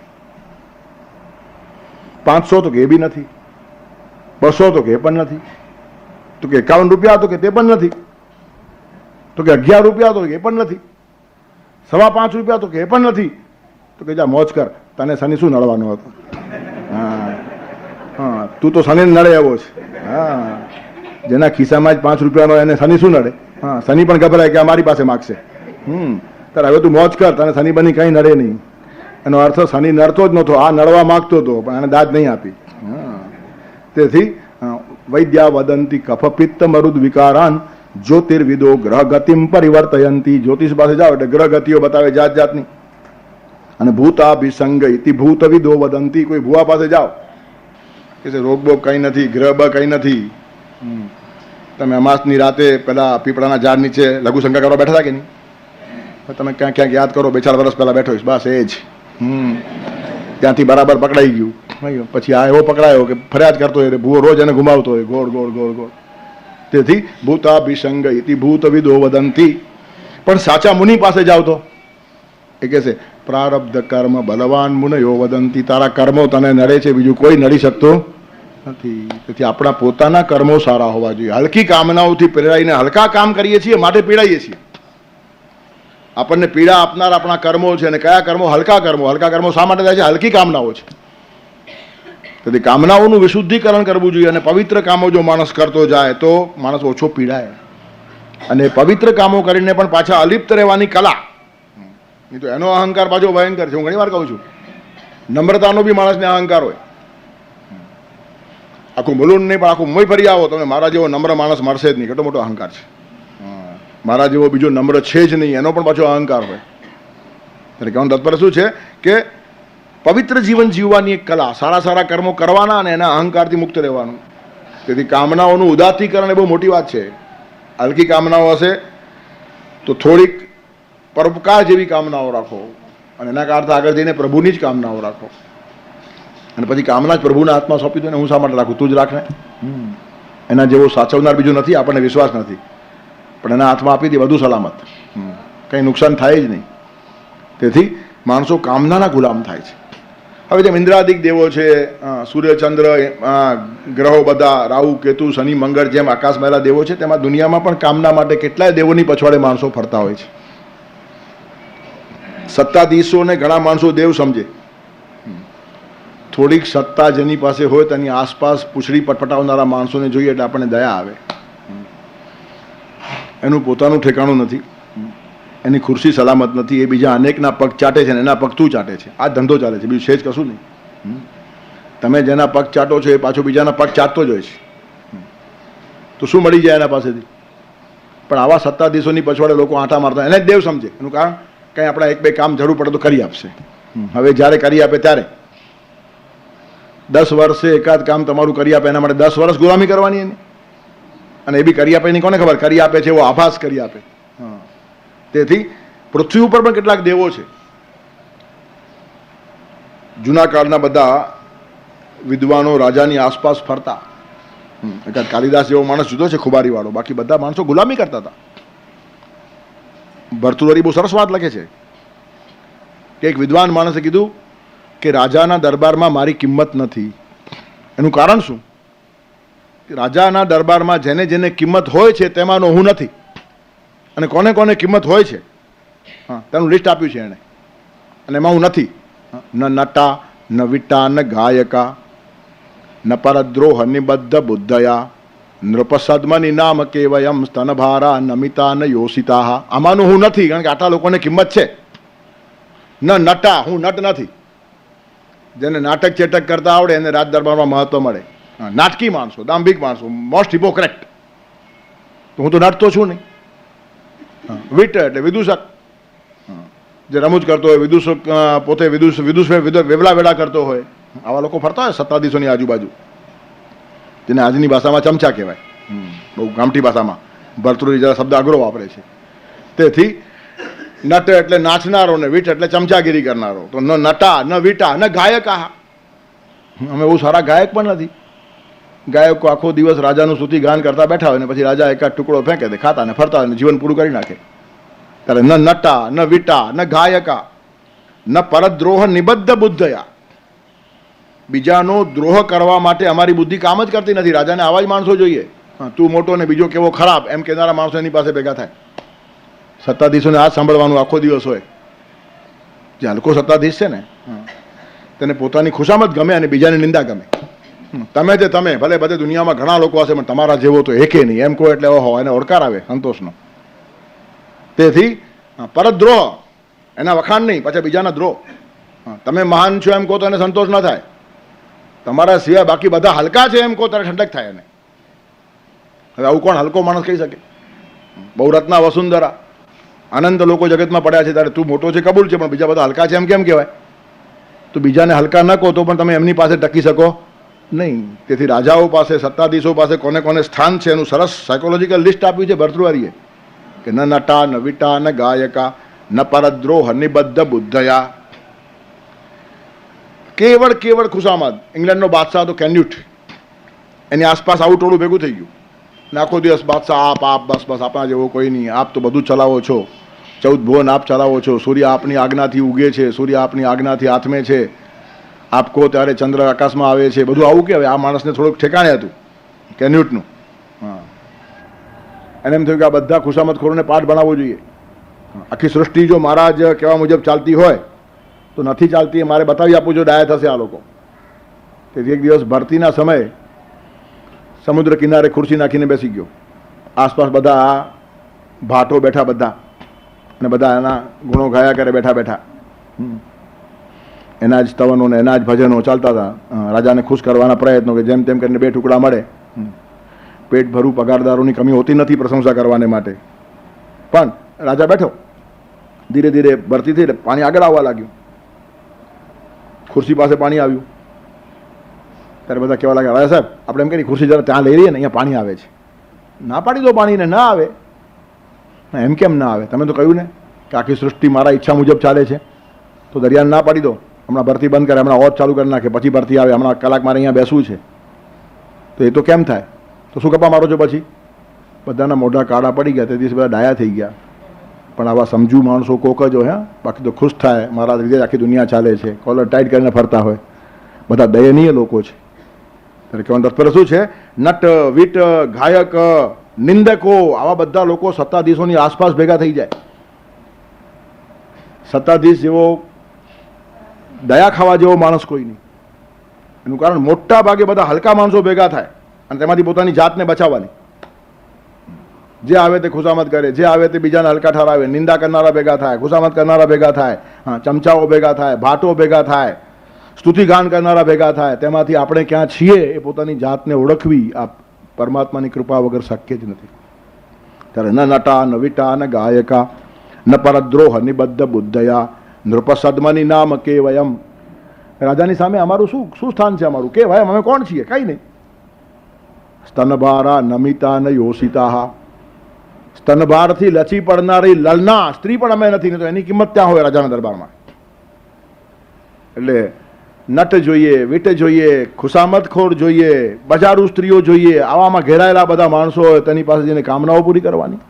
500 તો કે એ બી નથી, 200 તો કે એ પણ નથી, તો કે 51 રૂપિયા તો કે તે પણ નથી, તો કે 11 રૂપિયા તો કે એ પણ નથી, 5.25 રૂપિયા તો કે એ પણ નથી. તો કે જા મોજ કર, તને શનિ શું નડવાનું હતું? હા હા તું તો શનિ નડે એવો છે. હા જેના ખિસ્સામાં જ 5 રૂપિયાનો એને શનિ શું નડે? હા શનિ પણ ગભરાય કે અમારી પાસે માગશે. તારે હવે તું મોજ કર, તને શનિ બની કંઈ નડે નહીં. એનો અર્થ શનિ નડતો જ નહોતો, આ નડવા માગતો હતો પણ એને દાદ નહીં આપી. તેથી વૈદ્યા વદંતી કફ પિત્ત મરુદ વિકારાન જ્યોતિર્વિદો ગ્રહ ગતિમ પરિવર્તયંતી. જ્યોતિષ પાસે જાઓ એટલે ગ્રહ ગતિઓ બતાવે જાત જાતની. અને ભૂતાભિસંગ ઇતિ ભૂતવિદો વદંતી. કોઈ ભૂવા પાસે જાઓ કે રોગ બોગ કંઈ નથી, ગ્રહ બ કંઈ નથી. તમે અમાસની રાતે પેલા પીપળાના ઝાડ નીચે લઘુશંકા કરવા બેઠા હતા કે નહીં? તમે ક્યાંક ક્યાંક યાદ કરો, 2-4 વર્ષ પહેલા બેઠો બસ એ જ. ત્યાંથી બરાબર પકડાઈ ગયું. પછી આ એવો પકડાયો કે ફરિયાદ કરતો હોય, ભૂવો રોજ એને ઘુમાવતો હોય ગોળ ગોળ ગોળ ગોળ. તેથી ભૂતાભિસંગ ઇતિ ભૂતવિદો વદંતી. પણ સાચા મુનિ પાસે જાવ તો એ કહે છે પ્રારબ્ધ કર્મ બલવાન મુનયો વદંતી. તારા કર્મો તને નડે છે, બીજું કોઈ નડી શકતો નથી. તેથી આપણા પોતાના કર્મો સારા હોવા જોઈએ. હલકી કામનાઓથી પ્રેરાઈને હલકા કામ કરીએ છીએ માટે પીડાઈએ છીએ. આપણને પીડા આપનાર આપણા કર્મો છે. અને કયા કર્મો? હલકા કર્મો. હલકા કર્મો શા માટે થાય છે? હલકી કામનાઓ છે. તેથી કામનાઓનું વિશુદ્ધિકરણ કરવું જોઈએ. અને પવિત્ર કામો જો માણસ કરતો જાય તો માણસ ઓછો પીડાય. અને પવિત્ર કામો કરીને પણ પાછા અલિપ્ત રહેવાની કલા, નહીં તો એનો અહંકાર પાછો ભયંકર છે. હું ઘણી વાર કહું છું, નમ્રતાનો બી માણસને અહંકાર હોય. આખું મુલુન નહીં પણ આખું મોય ફરી આવો, તમને મારા જેવો નમ્ર માણસ મળશે જ નહીં. કેટલો મોટો અહંકાર છે. મારા જેવો બીજો નમ્ર છે જ નહીં, એનો પણ પાછો અહંકાર હોય. એટલે કહેવાનું તત્પર શું છે કે પવિત્ર જીવન જીવવાની એક કલા, સારા સારા કર્મો કરવાના અને એના અહંકારથી મુક્ત રહેવાનું. તેથી કામનાઓનું ઉદાત્તીકરણ એ બહુ મોટી વાત છે. હલકી કામનાઓ હશે તો થોડીક પરોપકાર જેવી કામનાઓ રાખો, અને એના અર્થ આગળ જઈને પ્રભુની જ કામનાઓ રાખો. અને પછી કામના જ પ્રભુના હાથમાં સોંપી દો ને હું શા માટે રાખું, તું જ રાખને. એના જેવો સાચવનાર બીજું નથી, આપણને વિશ્વાસ નથી. પણ એના હાથમાં આપી દે, બધું સલામત, કંઈ નુકસાન થાય જ નહીં. તેથી માણસો કામનાના ગુલામ થાય છે. હવે જેમ ઇન્દ્રાદિક દેવો છે, સૂર્યચંદ્ર ગ્રહો બધા, રાહુ કેતુ શનિ મંગળ, જેમ આકાશ મહેલા દેવો છે, તેમાં દુનિયામાં પણ કામના માટે કેટલાય દેવોની પછવાડે માણસો ફરતા હોય છે. સત્તાધીશોને ઘણા માણસો દેવ સમજે. થોડીક સત્તા જેની પાસે હોય તેની આસપાસ પૂંછડી પટપટાવનારા માણસોને જોઈએ એટલે આપણને દયા આવે. એનું પોતાનું ઠેકાણું નથી, એની ખુરશી સલામત નથી, એ બીજા અનેકના પગ ચાટે છે અને એના પગ તું ચાટે છે. આ ધંધો ચાલે છે, બીજું છે જ કશું નહીં. તમે જેના પગ ચાટો છો એ પાછો બીજાના પગ ચાટતો જ હોય છે. તો શું મળી જાય એના પાસેથી? પણ આવા સત્તાધીશોની પછવાડે લોકો આંટા મારતા, એને જ દેવ સમજે. એનું કારણ કંઈ આપણા 1-2 કામ જરૂર પડે તો કરી આપશે. હવે જ્યારે કરી આપે ત્યારે 10 વર્ષે એકાદ કામ તમારું કરી આપે, એના માટે 10 વર્ષ ગુલામી કરવાની એની. અને એ બી કરી આપે નહીં, કોને ખબર? કરી આપે છે એવો આભાસ કરી આપે. તેથી પૃથ્વી ઉપર પણ કેટલાક દેવો છે. જૂના કાળના બધા વિદ્વાનો રાજાની આસપાસ ફરતા. કાલિદાસ જેવો માણસ જુદો છે, ખુબારી વાળો, બાકી બધા માણસો ગુલામી કરતા હતા. ભર્તૃહરી બહુ સરસ વાત લખે છે કે એક વિદ્વાન માણસે કીધું કે રાજાના દરબારમાં મારી કિંમત નથી. એનું કારણ શું? રાજાના દરબારમાં જેને જેને કિંમત હોય છે તેમાંનો હું નથી. અને કોને કોને કિંમત હોય છે તેનું લિસ્ટ આપ્યું છે એણે, અને એમાં હું નથી. ન નટા ન વિટા ન ગાયકા ન પરદ્રોહ નિબદ્ધ બુદ્ધયા નૃપસદમની નામ કેવયમ સ્તનભારા નમિતા ન યોષિતા. આમાંનું હું નથી, કારણ કે આટલા લોકોને કિંમત છે. ન નટા, હું નટ નથી. જેને નાટક ચેટક કરતા આવડે એને રાજ દરબારમાં મહત્વ મળે. નાટકી માણસો, દાંભિક માણસો, મોસ્ટ હિપોક્રેટ. તો હું તો નટ તો છું નહીં. વિટ એટલે વિદૂષક, જે રમૂજ કરતો હોય, વિદૂષક પોતે વેવલા વેળા કરતો હોય, આવા લોકો ફરતા હોય સત્તાધીશોની આજુબાજુ, જેને આજની ભાષામાં ચમચા કહેવાય, બહુ ગામઠી ભાષામાં. ભરતૃરી જરા શબ્દ અઘરો વાપરે છે. તેથી નટ એટલે નાચનારો ને વીટ એટલે ચમચાગીરી કરનારો. તો ન નટા, ન વીટા, ન ગાયકા. અમે બહુ સારા ગાયક પણ નથી. ગાયકો આખો દિવસ રાજાનું સ્તુતિ ગાન કરતા બેઠા હોય ને પછી રાજા એકાદ ટુકડો ફેંકે દે, ખાતા ને ફરતા હોય ને જીવન પૂરું કરી નાખે. ત્યારે ન નટા, ન વીટા, ન ગાયકા, ન પરદ્રોહ નિબદ્ધ બુદ્ધયા. બીજાનો દ્રોહ કરવા માટે અમારી બુદ્ધિ કામ જ કરતી નથી. રાજાને આવા જ માણસો જોઈએ. તું મોટો ને બીજો કેવો ખરાબ એમ કહેનારા માણસો એની પાસે ભેગા થાય. સત્તાધીશોને આ સાંભળવાનું આખો દિવસ હોય. જે હલકો સત્તાધીશ છે ને તેને પોતાની ખુશામત ગમે અને બીજાની નિંદા ગમે. તમે જે તમે, ભલે બધે દુનિયામાં ઘણા લોકો હશે પણ તમારા જેવો તો એકે નહીં એમ કહો એટલે ઓહો, એને ઓળકાર આવે સંતોષનો. તેથી પરદ્રોહ, એના વખાણ નહીં, પાછા બીજાના દ્રોહ. તમે મહાન છો એમ કહો તો એને સંતોષ ન થાય. તમારા સિવાય બાકી બધા હલકા છે એમ કહો ત્યારે ઠંડક થાય એને. હવે આવું કોણ હલકો માણસ કહી શકે? બહુરત્ના વસુંધરા, અનંત લોકો જગતમાં પડ્યા છે ત્યારે તું મોટો છે કબૂલ છે, પણ બીજા બધા હલકા છે એમ કેમ કહેવાય? તો બીજાને હલકા ન કહો તો પણ તમે એમની પાસે ટકી શકો નહીં. તેથી રાજાઓ પાસે, સત્તાધીશો પાસે કોને કોને સ્થાન છે એનું સરસ સાયકોલોજીકલ લિસ્ટ આપ્યું છે ભરતૃહરિએ, કે ન નટા, ન વિટા, ન ગાયકા, ન પરદ્રોહ નિબદ્ધ બુદ્ધયા. કેવળ કેવળ ખુશામત. ઇંગ્લેન્ડનો બાદશાહ હતો કેન્યુટ, એની આસપાસ આવું ટોળું ભેગું થઈ ગયું ને આખો દિવસ બાદશાહ આપ આપ, બસ બસ, આપણા જેવો કોઈ નહીં, આપ તો બધું ચલાવો છો, 14 ભુવન આપ ચલાવો છો, સૂર્ય આપની આજ્ઞાથી ઉગે છે, સૂર્ય આપની આજ્ઞાથી આથમે છે, આપ કહો ત્યારે ચંદ્ર આકાશમાં આવે છે, બધું આવું કહેવાય. આ માણસને થોડુંક ઠેકાણે હતું કેન્યુટનું. એને એમ થયું કે આ બધા ખુશામતખોરોને પાઠ ભણાવવો જોઈએ. આખી સૃષ્ટિ જો મારા જ કહેવા મુજબ ચાલતી હોય તો નથી ચાલતી, મારે બતાવી આપવું જો ડાયા થશે આ લોકો. તેથી એક દિવસ ભરતીના સમયે સમુદ્ર કિનારે ખુરશી નાખીને બેસી ગયો. આસપાસ બધા ભાટો બેઠા બધા, અને બધા એના ગુણો ગાયા કરે બેઠા બેઠા. એના જ સ્તવનો ને એના જ ભજનો ચાલતા હતા. રાજાને ખુશ કરવાના પ્રયત્નો કે જેમ તેમ કરીને 2 ટુકડા મળે. પેટ ભરું પગારદારોની કમી હોતી નથી પ્રશંસા કરવાને માટે. પણ રાજા બેઠો, ધીરે ધીરે ભરતી થઈ, પાણી આગળ આવવા લાગ્યું. ખુરશી પાસે પાણી આવ્યું ત્યારે બધા કહેવા લાગ્યા, રાજા સાહેબ આપણે એમ કરી ખુરશી જરા ત્યાં લઈ રહીએ ને, અહીંયા પાણી આવે છે, ના પાડી દો પાણીને. ના આવે. એમ કેમ ના આવે? તમે તો કહ્યું ને કે આખી સૃષ્ટિ મારા ઈચ્છા મુજબ ચાલે છે, તો દરિયાને ના પાડી દો. હમણાં ભરતી બંધ કરે, હમણાં ઓજ ચાલુ કરી નાખે, પછી ભરતી આવે, હમણાં કલાક મારે અહીંયા બેસવું છે, તો એ તો કેમ થાય? તો શું કપા મારો છો? પછી બધાના મોઢા કાળા પડી ગયા. તે દિવસે બધા ડાયા થઈ ગયા. પણ આવા સમજુ માણસો કોક જ હોય, બાકી તો ખુશ થાય, મારા લીધે આખી દુનિયા ચાલે છે, કોલર ટાઈટ કરીને ફરતા હોય. બધા દયનીય લોકો છે. ત્યારે કહેવાનું તાત્પર્ય શું છે? નટ, વીટ, ગાયક, નિંદકો, આવા બધા લોકો સત્તાધીશોની આસપાસ ભેગા થઈ જાય. સત્તાધીશ જેવો દયા ખાવા જેવો માણસ કોઈ નહીં. એનું કારણ મોટા ભાગે બધા હલકા માણસો ભેગા થાય અને તેમાંથી પોતાની જાતને બચાવવાની. જે આવે તે ખુશામત કરે, જે આવે તે બીજાને હલકા ઠરાવે, નિંદા કરનારા ભેગા થાય, ખુશામત કરનારા ભેગા થાય, ચમચાઓ ભેગા થાય, ભાટો ભેગા થાય, સ્તુતિગાન કરનારા ભેગા થાય. તેમાંથી આપણે ક્યાં છીએ એ પોતાની જાતને ઓળખવી આ પરમાત્માની કૃપા વગર શક્ય જ નથી. ત્યારે ન નટા, ન વિટા, ન ગાયકા, ન પરદ્રોહ નિબદ્ધ બુદ્ધયા, નૃપસદ્મની નામ કેવયમ. રાજાની સામે અમારું શું સ્થાન છે? અમારું કેવયમ, અમે કોણ છીએ? કઈ નહીં. સ્તનભારા નમિતા ન યોષિતા. સ્તનભારથી લચી પડનારી લલના સ્ત્રી પણ અમે નથી, તો એની કિંમત ત્યાં હોય રાજાના દરબારમાં. એટલે નટ જોઈએ, વીટ જોઈએ, ખુશામતખોર જોઈએ, બજારૂ સ્ત્રીઓ જોઈએ. આવામાં ઘેરાયેલા બધા માણસો હોય તેની પાસે જઈને કામનાઓ પૂરી કરવાની.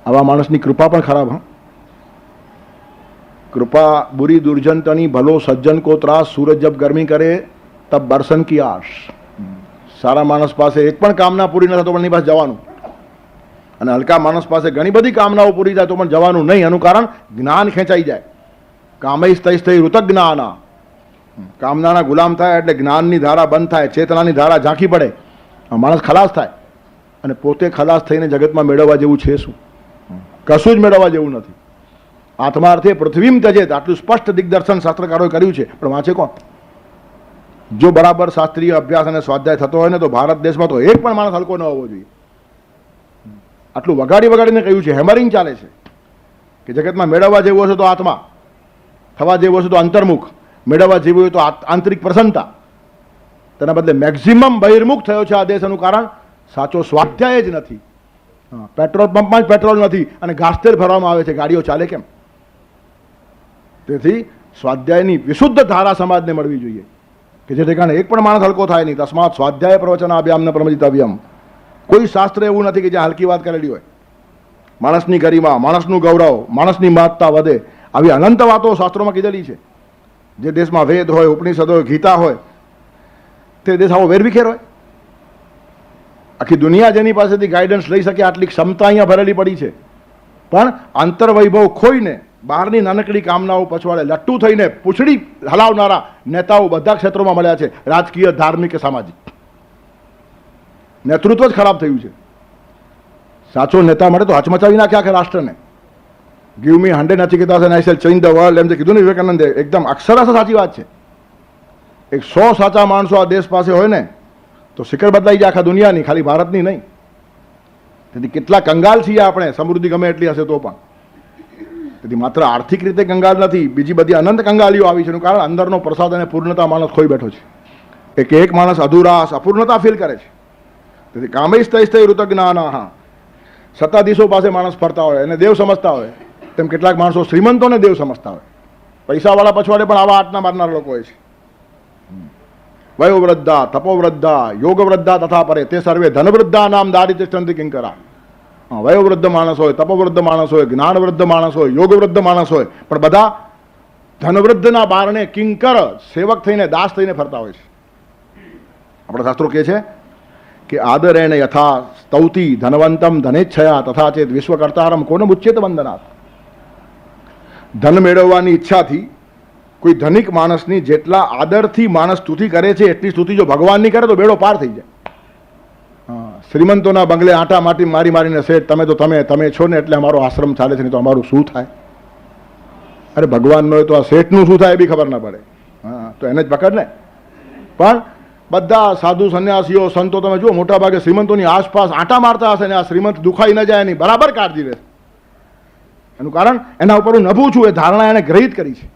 આવા માણસની કૃપા પણ ખરાબ. કૃપા બુરી દુર્જન તની, ભલો સજ્જન કો ત્રાસ, સૂરજ જબ ગરમી કરે તબ બરસન કી આશ. સારા માણસ પાસે એક પણ કામના પૂરી ન થાય તો પણ એની પાસે જવાનું, અને હલકા માણસ પાસે ઘણી બધી કામનાઓ પૂરી થાય તો પણ જવાનું નહીં. એનું કારણ જ્ઞાન ખેંચાઈ જાય. કામૈ સ્તૈ ઋતક જ્ઞાના. કામનાના ગુલામ થાય એટલે જ્ઞાનની ધારા બંધ થાય, ચેતનાની ધારા ઝાંખી પડે, માણસ ખલાસ થાય. અને પોતે ખલાસ થઈને જગતમાં મેળવવા જેવું છે શું? કશું જ મેળવવા જેવું નથી. આત્માર્થે પૃથ્વીમ ત્યજેત, આટલું સ્પષ્ટ દિગ્દર્શન શાસ્ત્રકારોએ કર્યું છે, પણ વાંચે કોણ? જો બરાબર શાસ્ત્રીય અભ્યાસ અને સ્વાધ્યાય થતો હોય ને તો ભારત દેશમાં તો એક પણ માણસ હલકો ન હોવો જોઈએ. આટલું વગાડીને કહ્યું છે, હેમરિંગ ચાલે છે કે જગતમાં મેળવવા જેવું હશે તો આત્મા, થવા જેવું હશે તો અંતર્મુખ, મેળવવા જેવું હોય તો આંતરિક પ્રસન્નતા. તેના બદલે મેક્સિમમ બહિર્મુખ થયો છે આ દેશ. એનું કારણ સાચો સ્વાધ્યાય જ નથી. પેટ્રોલ પંપમાં જ પેટ્રોલ નથી અને ઘાસતેર ભરવામાં આવે છે, ગાડીઓ ચાલે કેમ? તેથી સ્વાધ્યાયની વિશુદ્ધ ધારા સમાજને મળવી જોઈએ કે જેથી કારણે એક પણ માણસ હલકો થાય નહીં. તસ્માત સ્વાધ્યાય પ્રવચનાભ્યામ ન પ્રમજિતવ્યમ. કોઈ શાસ્ત્ર એવું નથી કે જ્યાં હલકી વાત કરેલી હોય. માણસની ગરિમા, માણસનું ગૌરવ, માણસની મહત્તા વધે, આવી અનંત વાતો શાસ્ત્રોમાં કીધેલી છે. જે દેશમાં વેદ હોય, ઉપનિષદ હોય, ગીતા હોય, તે દેશ આવો વેરવિખેર હોય. આખી દુનિયા જેની પાસેથી ગાઈડન્સ લઈ શકે આટલી ક્ષમતા અહીંયા ભરેલી પડી છે, પણ આંતરવૈભવ ખોઈને બહારની નાનકડી કામનાઓ પછવાડે લટ્ટુ થઈને પૂંછડી હલાવનારા નેતાઓ બધા ક્ષેત્રોમાં મળ્યા છે, રાજકીય, ધાર્મિક કે સામાજિક. નેતૃત્વ જ ખરાબ થયું છે. સાચો નેતા મળે તો હચમચાવી નાખે આખા રાષ્ટ્રને. Give me 100 Nachiketas and I shall change the world, એમ જે કીધું ને વિવેકાનંદે, એકદમ અક્ષરશઃ સાચી વાત છે. 100 સાચા માણસો આ દેશ પાસે હોય ને તો શિખર બદલાઈ જાય આખા દુનિયાની, ખાલી ભારતની નહીં. તેથી કેટલા કંગાલ છીએ આપણે, સમૃદ્ધિ ગમે એટલી હશે તો પણ. તેથી માત્ર આર્થિક રીતે કંગાલ નથી, બીજી બધી અનંત કંગાલીઓ આવી છે. એનું કારણ અંદરનો પ્રસાદ અને પૂર્ણતા માણસ ખોઈ બેઠો છે. એક માણસ અધુરાસ, અપૂર્ણતા ફીલ કરે છે. તેથી કામૈસ્તૈસ્તૈ ઋતજ્ઞાનાઃ. સત્તાધીશો પાસે માણસ ફરતા હોય એને દેવ સમજતા હોય, તેમ કેટલાક માણસો શ્રીમંતોને દેવ સમજતા હોય. પૈસાવાળા પછવાડે પણ આવા આટના મારનાર લોકો હોય છે. વયોવૃદ્ધા, તપોવૃદ્ધા, યોગવૃદ્ધા તથા પરે તે સર્વે ધનવૃદ્ધા નામ દારિદ્ર્યસ્તંતિ કિંકરા. વયોવૃદ્ધ માણસ હોય, તપોવૃદ્ધ માણસ હોય, જ્ઞાનવૃદ્ધ માણસ હોય, યોગવૃદ્ધ માણસ હોય, પણ બધા ધનવૃદ્ધના બારણે કિંકર, સેવક થઈને, દાસ થઈને ફરતા હોય છે. આપણા શાસ્ત્રો કહે છે કે આદરેણ યથા સ્તૌતિ ધનવંતમ ધનેચ્છયા તથા ચેત વિશ્વકર્તારમ કોને મુચ્યેત વંદનાથ. ધન મેળવવાની ઈચ્છાથી કોઈ ધનિક માણસની જેટલા આદરથી માણસ સ્તુતિ કરે છે એટલી સ્તુતિ જો ભગવાનની કરે તો બેડો પાર થઈ જાય. શ્રીમંતોના બંગલે આટા માટી મારીને શેઠ તમે તો તમે છો ને એટલે અમારો આશ્રમ ચાલે છે, નહીં તો અમારું શું થાય? અરે ભગવાનનો હોય તો આ શેઠનું શું થાય એ બી ખબર ના પડે. તો એને જ પકડ ને. પણ બધા સાધુ સંન્યાસીઓ, સંતો તમે જુઓ, મોટા ભાગે શ્રીમંતોની આસપાસ આટા મારતા હશે ને આ શ્રીમંત દુખાઈ ન જાય એની બરાબર કાળજી રહે. એનું કારણ એના ઉપર હું નભું છું, એ ધારણા એને ગ્રહિત કરી છે.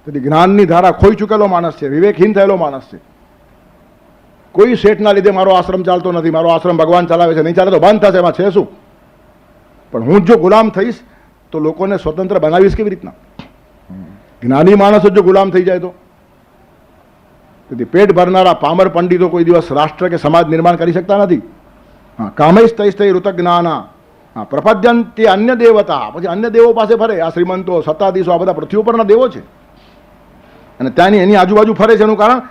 તેથી જ્ઞાનની ધારા ખોઈ ચૂકેલો માણસ છે, વિવેકહીન થયેલો માણસ છે. કોઈ શેઠના લીધે મારો આશ્રમ ચાલતો નથી, મારો આશ્રમ ભગવાન ચલાવે છે, નહીં ચાલે તો બંધ થશે, એમાં છે શું? પણ હું જો ગુલામ થઈશ તો લોકોને સ્વતંત્ર બનાવીશ કેવી રીતના? જ્ઞાની માણસ જો ગુલામ થઈ જાય તો. તેથી પેટ ભરનારા પામર પંડિતો કોઈ દિવસ રાષ્ટ્ર કે સમાજ નિર્માણ કરી શકતા નથી. કામૈસ્તૈસ્તૈ ઋતજ્ઞાના પ્રપદ્યંતે અન્ય દેવતા. પછી અન્ય દેવો પાસે ફરે. આ શ્રીમંતો, સત્તાધીશો, આ બધા પૃથ્વી ઉપરના દેવો છે અને ત્યાંની એની આજુબાજુ ફરે છે. એનું કારણ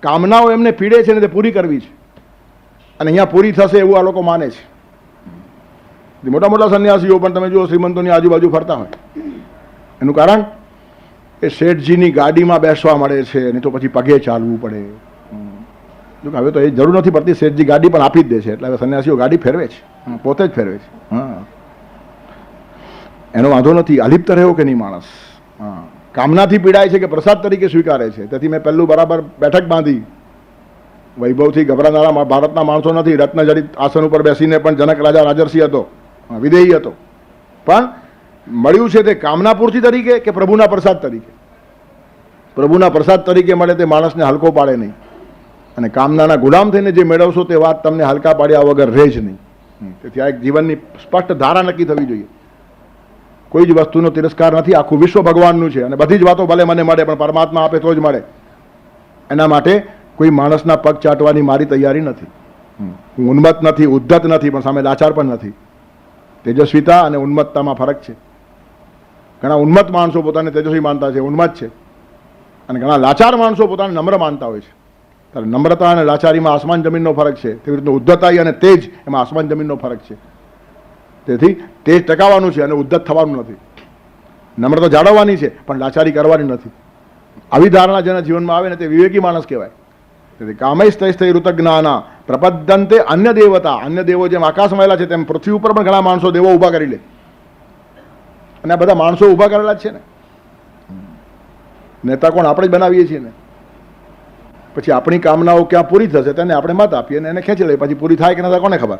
કામનાઓ એમને પીડે છે ને તે પૂરી કરવી છે અને અહીંયા પૂરી થશે એવું આ લોકો માને છે. મોટા મોટા સંન્યાસીઓ પણ તમે જુઓ શ્રીમંતોની આજુબાજુ ફરતા હોય. એનું કારણ એ શેઠજીની ગાડીમાં બેસવા મળે છે, નહીં તો પછી પગે ચાલવું પડે. જો હવે તો એ જરૂર નથી પડતી, શેઠજી ગાડી પણ આપી જ દે છે, એટલે હવે સંન્યાસીઓ ગાડી ફેરવે છે, પોતે જ ફેરવે છે. એનો વાંધો નથી, અલિપ્ત રહ્યો કે નહીં માણસ. કામનાથી પીડાય છે કે પ્રસાદ તરીકે સ્વીકારે છે. તેથી મેં પહેલું બરાબર બેઠક બાંધી. વૈભવથી ગભરાનારા ભારતના માણસો નથી. રત્નજડિત આસન ઉપર બેસીને પણ જનક રાજા રાજર્ષિ હતો, વિદેહી હતો, પણ મળ્યું છે તે કામના પૂર્તિ તરીકે કે પ્રભુના પ્રસાદ તરીકે? પ્રભુના પ્રસાદ તરીકે મળે તે માણસને હલકો પાડે નહીં, અને કામનાના ગુલામ થઈને જે મેળવશો તે વાત તમને હલકા પાડ્યા વગર રહે જ નહીં. તેથી આ એક જીવનની સ્પષ્ટ ધારા નક્કી થવી જોઈએ. કોઈ જ વસ્તુનો તિરસ્કાર નથી. આખું વિશ્વ ભગવાનનું છે અને બધી જ વાતો ભલે મને મળે પણ પરમાત્મા આપે તો જ મળે. એના માટે કોઈ માણસના પગ ચાટવાની મારી તૈયારી નથી. હું ઉન્મત્ત નથી, ઉદ્ધત નથી, પણ સામે લાચાર પણ નથી. તેજસ્વીતા અને ઉન્મત્તતામાં ફરક છે. ઘણા ઉન્મત્ત માણસો પોતાને તેજસ્વી માનતા છે, ઉન્મત્ત છે, અને ઘણા લાચાર માણસો પોતાને નમ્ર માનતા હોય છે. ત્યારે નમ્રતા અને લાચારીમાં આસમાન જમીનનો ફરક છે. તેવી રીતનું ઉદ્ધતાઈ અને તેજ એમાં આસમાન જમીનનો ફરક છે. તેથી તેજ ટકાવવાનું છે અને ઉદ્ધત થવાનું નથી. નમ્રતા જાળવવાની છે પણ લાચારી કરવાની નથી. આવી ધારણા જેના જીવનમાં આવે ને તે વિવેકી માણસ કહેવાય. તેથી કામૈસ્તૈસ્તૈ ઋતજ્ઞાના પ્રપદ્યંતે અન્ય દેવતા. અન્ય દેવો જેમ આકાશમાં આવેલા છે તેમ પૃથ્વી ઉપર પણ ઘણા માણસો દેવો ઊભા કરી લે. અને આ બધા માણસો ઊભા કરેલા જ છે ને. નેતા કોણ? આપણે જ બનાવીએ છીએ ને. પછી આપણી કામનાઓ ક્યાં પૂરી થશે તેને આપણે મત આપીએ અને એને ખેંચી લઈએ. પછી પૂરી થાય કે ના કોને ખબર.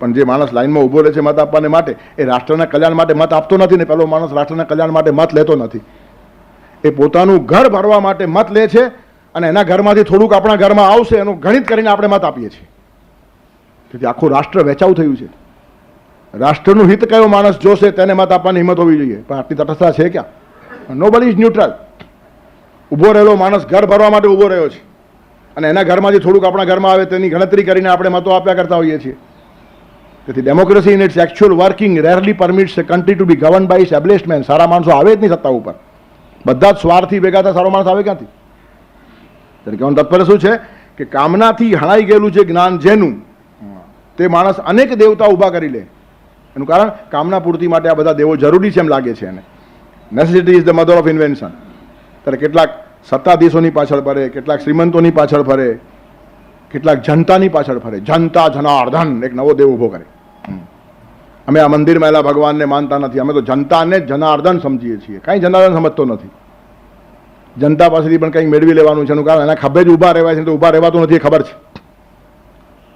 પણ જે માણસ લાઈનમાં ઊભો રહે છે મત આપવાને માટે, એ રાષ્ટ્રના કલ્યાણ માટે મત આપતો નથી ને પેલો માણસ રાષ્ટ્રના કલ્યાણ માટે મત લેતો નથી. એ પોતાનું ઘર ભરવા માટે મત લે છે અને એના ઘરમાંથી થોડુંક આપણા ઘરમાં આવશે એનું ગણિત કરીને આપણે મત આપીએ છીએ. તેથી આખું રાષ્ટ્ર વેચાવું થયું છે. રાષ્ટ્રનું હિત કયો માણસ જોશે તેને મત આપવાની હિંમત હોવી જોઈએ. પણ આટલી તટસ્થતા છે ક્યાં? Nobody is neutral. ઊભો રહેલો માણસ ઘર ભરવા માટે ઊભો રહ્યો છે અને એના ઘરમાંથી થોડુંક આપણા ઘરમાં આવે તેની ગણતરી કરીને આપણે મતો આપ્યા કરતા હોઈએ છીએ. તેથી democracy in its actual working rarely permits a country to be govern by established men. સારા માણસો આવે જ નહીં સત્તા ઉપર. બધા જ સ્વાર્થી ભેગા થાય, સારો માણસ આવે ક્યાંથી? ત્યારે કહેવાનું તાત્પર્ય શું છે કે કામનાથી હણાઈ ગયેલું છે જ્ઞાન જેનું, તે માણસ અનેક દેવતા ઊભા કરી લે. એનું કારણ કામના પૂર્તિ માટે આ બધા દેવો જરૂરી છે એમ લાગે છે એને. Necessity is the mother of invention. ત્યારે કેટલાક સત્તાધીશોની પાછળ ફરે, કેટલાક શ્રીમંતોની પાછળ ફરે, કેટલાક જનતાની પાછળ ફરે. જનતા જનાર્દન એક નવો દેવ ઊભો કરે. અમે આ મંદિરમાં એલા ભગવાનને માનતા નથી, અમે તો જનતાને જનાર્દન સમજીએ છીએ. કાંઈ જનાર્દન સમજતો નથી. જનતા પાસેથી પણ કંઈક મેળવી લેવાનું છે એનું કારણ એના ખભે જ ઊભા રહેવાય છે તો ઊભા રહેવાતું નથી, એ ખબર છે.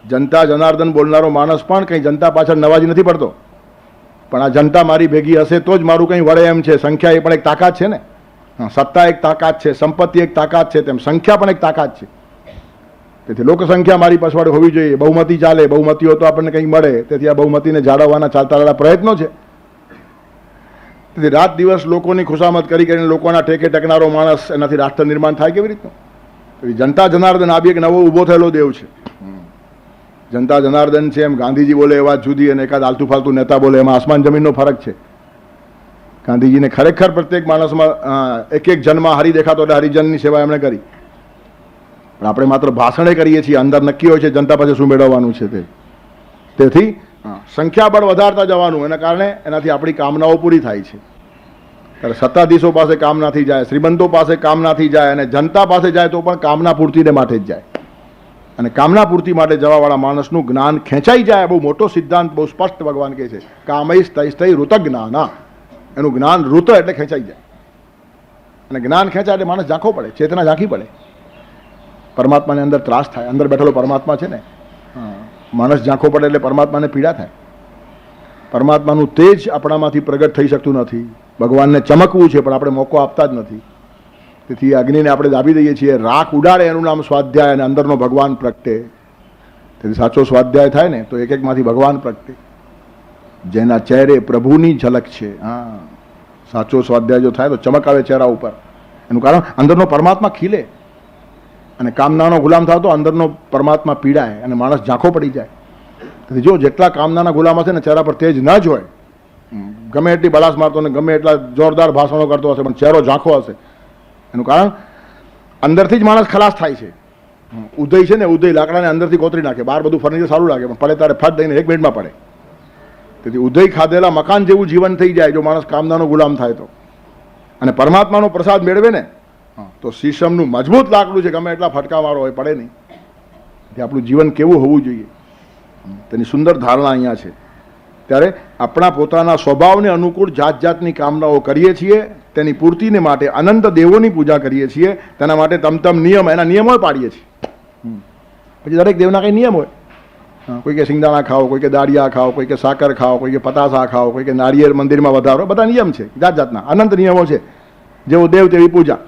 જનતા જનાર્દન બોલનારો માણસ પણ કંઈ જનતા પાછળ નવાજી નથી પડતો. પણ આ જનતા મારી ભેગી હશે તો જ મારું કંઈ વળે એમ છે. સંખ્યા એ પણ એક તાકાત છે ને. સત્તા એક તાકાત છે, સંપત્તિ એક તાકાત છે, તેમ સંખ્યા પણ એક તાકાત છે. તેથી લોકસંખ્યા મારી પાછળ હોવી જોઈએ. બહુમતી ચાલે, બહુમતી હોય તો આપણને કંઈક મળે. તેથી આ બહુમતીને જાળવવાના ચાલતા રહેલા પ્રયત્નો છે. તેથી રાત દિવસ લોકોની ખુશામત કરીને લોકોના ટેકે ટકનારો માણસ, એનાથી રાષ્ટ્ર નિર્માણ થાય કેવી રીતનું? તેથી જનતા જનાર્દન આ બી એક નવો ઊભો થયેલો દેવ છે. જનતા જનાર્દન છે એમ ગાંધીજી બોલે એ વાત જુદી અને એકાદ આલતુ ફાલતુ નેતા બોલે એમાં આસમાન જમીનનો ફરક છે. ગાંધીજીને ખરેખર પ્રત્યેક માણસમાં એક એક જન્મમાં હરિ દેખાતો એટલે હરિજનની સેવા એમણે કરી. પણ આપણે માત્ર ભાષણે કરીએ છીએ, અંદર નક્કી હોય છે જનતા પાસે શું મેળવવાનું છે તે. તેથી સંખ્યાબળ વધારતા જવાનું, એના કારણે એનાથી આપણી કામનાઓ પૂરી થાય છે. ત્યારે સત્તાધીશો પાસે કામનાથી જાય, શ્રીમંતો પાસે કામનાથી જાય અને જનતા પાસે જાય તો પણ કામના પૂર્તિને માટે જ જાય. અને કામના પૂર્તિ માટે જવાવાળા માણસનું જ્ઞાન ખેંચાઈ જાય. બહુ મોટો સિદ્ધાંત, બહુ સ્પષ્ટ ભગવાન કહે છે. કામૈ તૈસ્તૈ ઋત જ્ઞાના. એનું જ્ઞાન ઋત એટલે ખેંચાઈ જાય. અને જ્ઞાન ખેંચાય એટલે માણસ ઝાંખો પડે, ચેતના ઝાંખી પડે. પરમાત્માને અંદર ત્રાસ થાય. અંદર બેઠેલો પરમાત્મા છે ને, માણસ ઝાંખો પડે એટલે પરમાત્માને પીડા થાય. પરમાત્માનું તેજ આપણામાંથી પ્રગટ થઈ શકતું નથી. ભગવાનને ચમકવું છે પણ આપણે મોકો આપતા જ નથી. તેથી અગ્નિને આપણે દાબી દઈએ છીએ. રાખ ઉડાડે એનું નામ સ્વાધ્યાય અને અંદરનો ભગવાન પ્રગટે. તેથી સાચો સ્વાધ્યાય થાય ને તો એક એકમાંથી ભગવાન પ્રગટે. જેના ચહેરે પ્રભુની ઝલક છે. હા, સાચો સ્વાધ્યાય જો થાય તો ચમક આવે ચહેરા ઉપર. એનું કારણ અંદરનો પરમાત્મા ખીલે. અને કામનાનો ગુલામ થાવ તો અંદરનો પરમાત્મા પીડાય અને માણસ ઝાંખો પડી જાય. તેથી જો જેટલા કામનાના ગુલામ હશે ને ચહેરા પર તેજ ન જ હોય, ગમે એટલી બલાસ મારતો ને ગમે એટલા જોરદાર ભાષણો કરતો હશે પણ ચહેરો ઝાંખો હશે, એનું કારણ અંદરથી જ માણસ ખલાસ થાય છે. ઉદય છે ને, ઉદય લાકડાને અંદરથી કોતરી નાખે. બહાર બધું ફર્નિચર સારું લાગે પણ પડે ત્યારે ફટ દઈને 1 મિનિટમાં પડે. તેથી ઉદય ખાધેલા મકાન જેવું જીવન થઈ જાય જો માણસ કામનાનો ગુલામ થાય તો. અને પરમાત્માનો પ્રસાદ મેળવે ને તો શીશમનું મજબૂત લાકડું છે, ગમે એટલા ફટકા મારો હોય પડે નહીં. એટલે આપણું જીવન કેવું હોવું જોઈએ તેની સુંદર ધારણા અહીંયા છે. ત્યારે આપણા પોતાના સ્વભાવને અનુકૂળ જાત જાતની કામનાઓ કરીએ છીએ. તેની પૂર્તિને માટે અનંત દેવોની પૂજા કરીએ છીએ. તેના માટે તમ નિયમ, એના નિયમો પાડીએ છીએ. પછી દરેક દેવના કંઈ નિયમ હોય. કોઈ કે સિંગદાણા ખાઓ, કોઈ કે દાળિયા ખાઓ, કોઈ કે સાકર ખાઓ, કોઈ કે પતાસા ખાઓ, કોઈ કે નાળિયેર મંદિરમાં વધારો, બધા નિયમ છે જાત જાતના, અનંત નિયમો છે. જેવો દેવ તેવી પૂજા.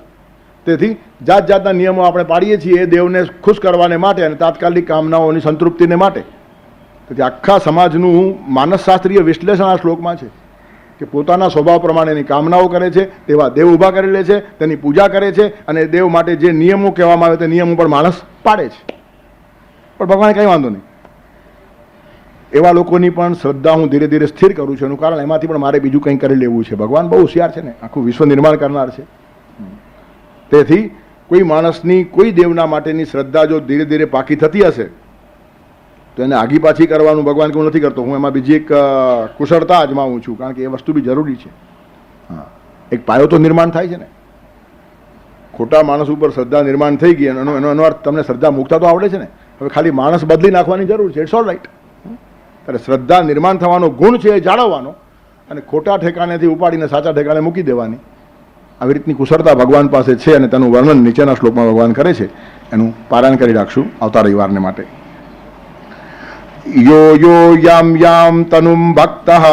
તેથી જાત જાતના નિયમો આપણે પાડીએ છીએ એ દેવને ખુશ કરવાને માટે અને તાત્કાલિક કામનાઓની સંતૃપ્તિને માટે. તેથી આખા સમાજનું માનસશાસ્ત્રીય વિશ્લેષણ આ શ્લોકમાં છે કે પોતાના સ્વભાવ પ્રમાણેની કામનાઓ કરે છે, તેવા દેવ ઊભા કરી લે છે, તેની પૂજા કરે છે અને દેવ માટે જે નિયમો કહેવામાં આવે તે નિયમો પર માણસ પાડે છે. પણ ભગવાને કંઈ વાંધો નહીં. એવા લોકોની પણ શ્રદ્ધા હું ધીરે ધીરે સ્થિર કરું છું. એનું કારણ એમાંથી પણ મારે બીજું કંઈ કરી લેવું છે. ભગવાન બહુ હોશિયાર છે ને, આખું વિશ્વ નિર્માણ કરનાર છે. તેથી કોઈ માણસની કોઈ દેવના માટેની શ્રદ્ધા જો ધીરે ધીરે પાકી થતી હશે તો એને આગી પાછી કરવાનું ભગવાન કે હું નથી કરતો. હું એમાં બીજી એક કુશળતા અજમાવું છું કારણ કે એ વસ્તુ બી જરૂરી છે. હા, એક પાયો તો નિર્માણ થાય છે ને. ખોટા માણસ ઉપર શ્રદ્ધા નિર્માણ થઈ ગઈ એનો અર્થ તમને શ્રદ્ધા મૂકતા તો આવડે છે ને. હવે ખાલી માણસ બદલી નાખવાની જરૂર છે. It's all right. ત્યારે શ્રદ્ધા નિર્માણ થવાનો ગુણ છે એ જાળવવાનો અને ખોટા ઠેકાણેથી ઉપાડીને સાચા ઠેકાણે મૂકી દેવાની. આવી રીતની કુશળતા ભગવાન પાસે છે અને તેનું વર્ણન નીચેના શ્લોકમાં ભગવાન કરે છે. એનું પારાયણ કરી રાખશું આવતા રવિવારને માટે. યો યો યામ યામ તનુમ ભક્તઃ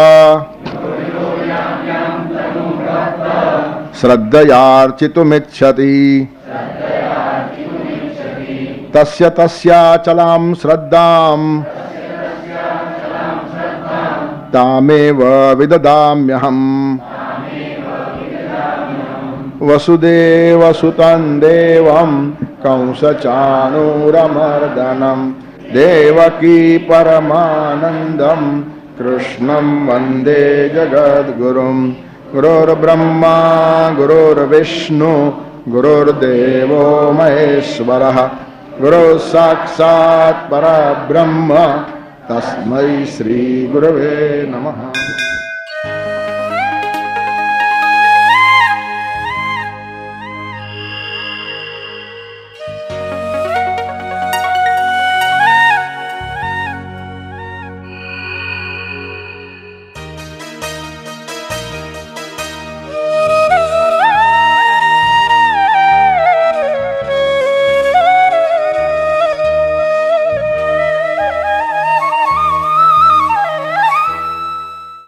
શ્રદ્ધયાર્ચિતુમિચ્છતિ તસ્ય તસ્યાચલામ શ્રદ્ધામ તામેવ વિદદામ્યહમ. વસુદેવસુતં દેવં કંસચાણૂરમર્દનમ દેવકી પરમાનંદમ કૃષ્ણં વંદે જગદ્ગુરુમ. ગુરુર્બ્રહ્મા ગુરુર્વિષ્ણુ ગુરુર્દેવો મહેશ્વરઃ ગુરુ સાક્ષાત પરબ્રહ્મ તસ્મૈ શ્રી ગુરવે નમઃ.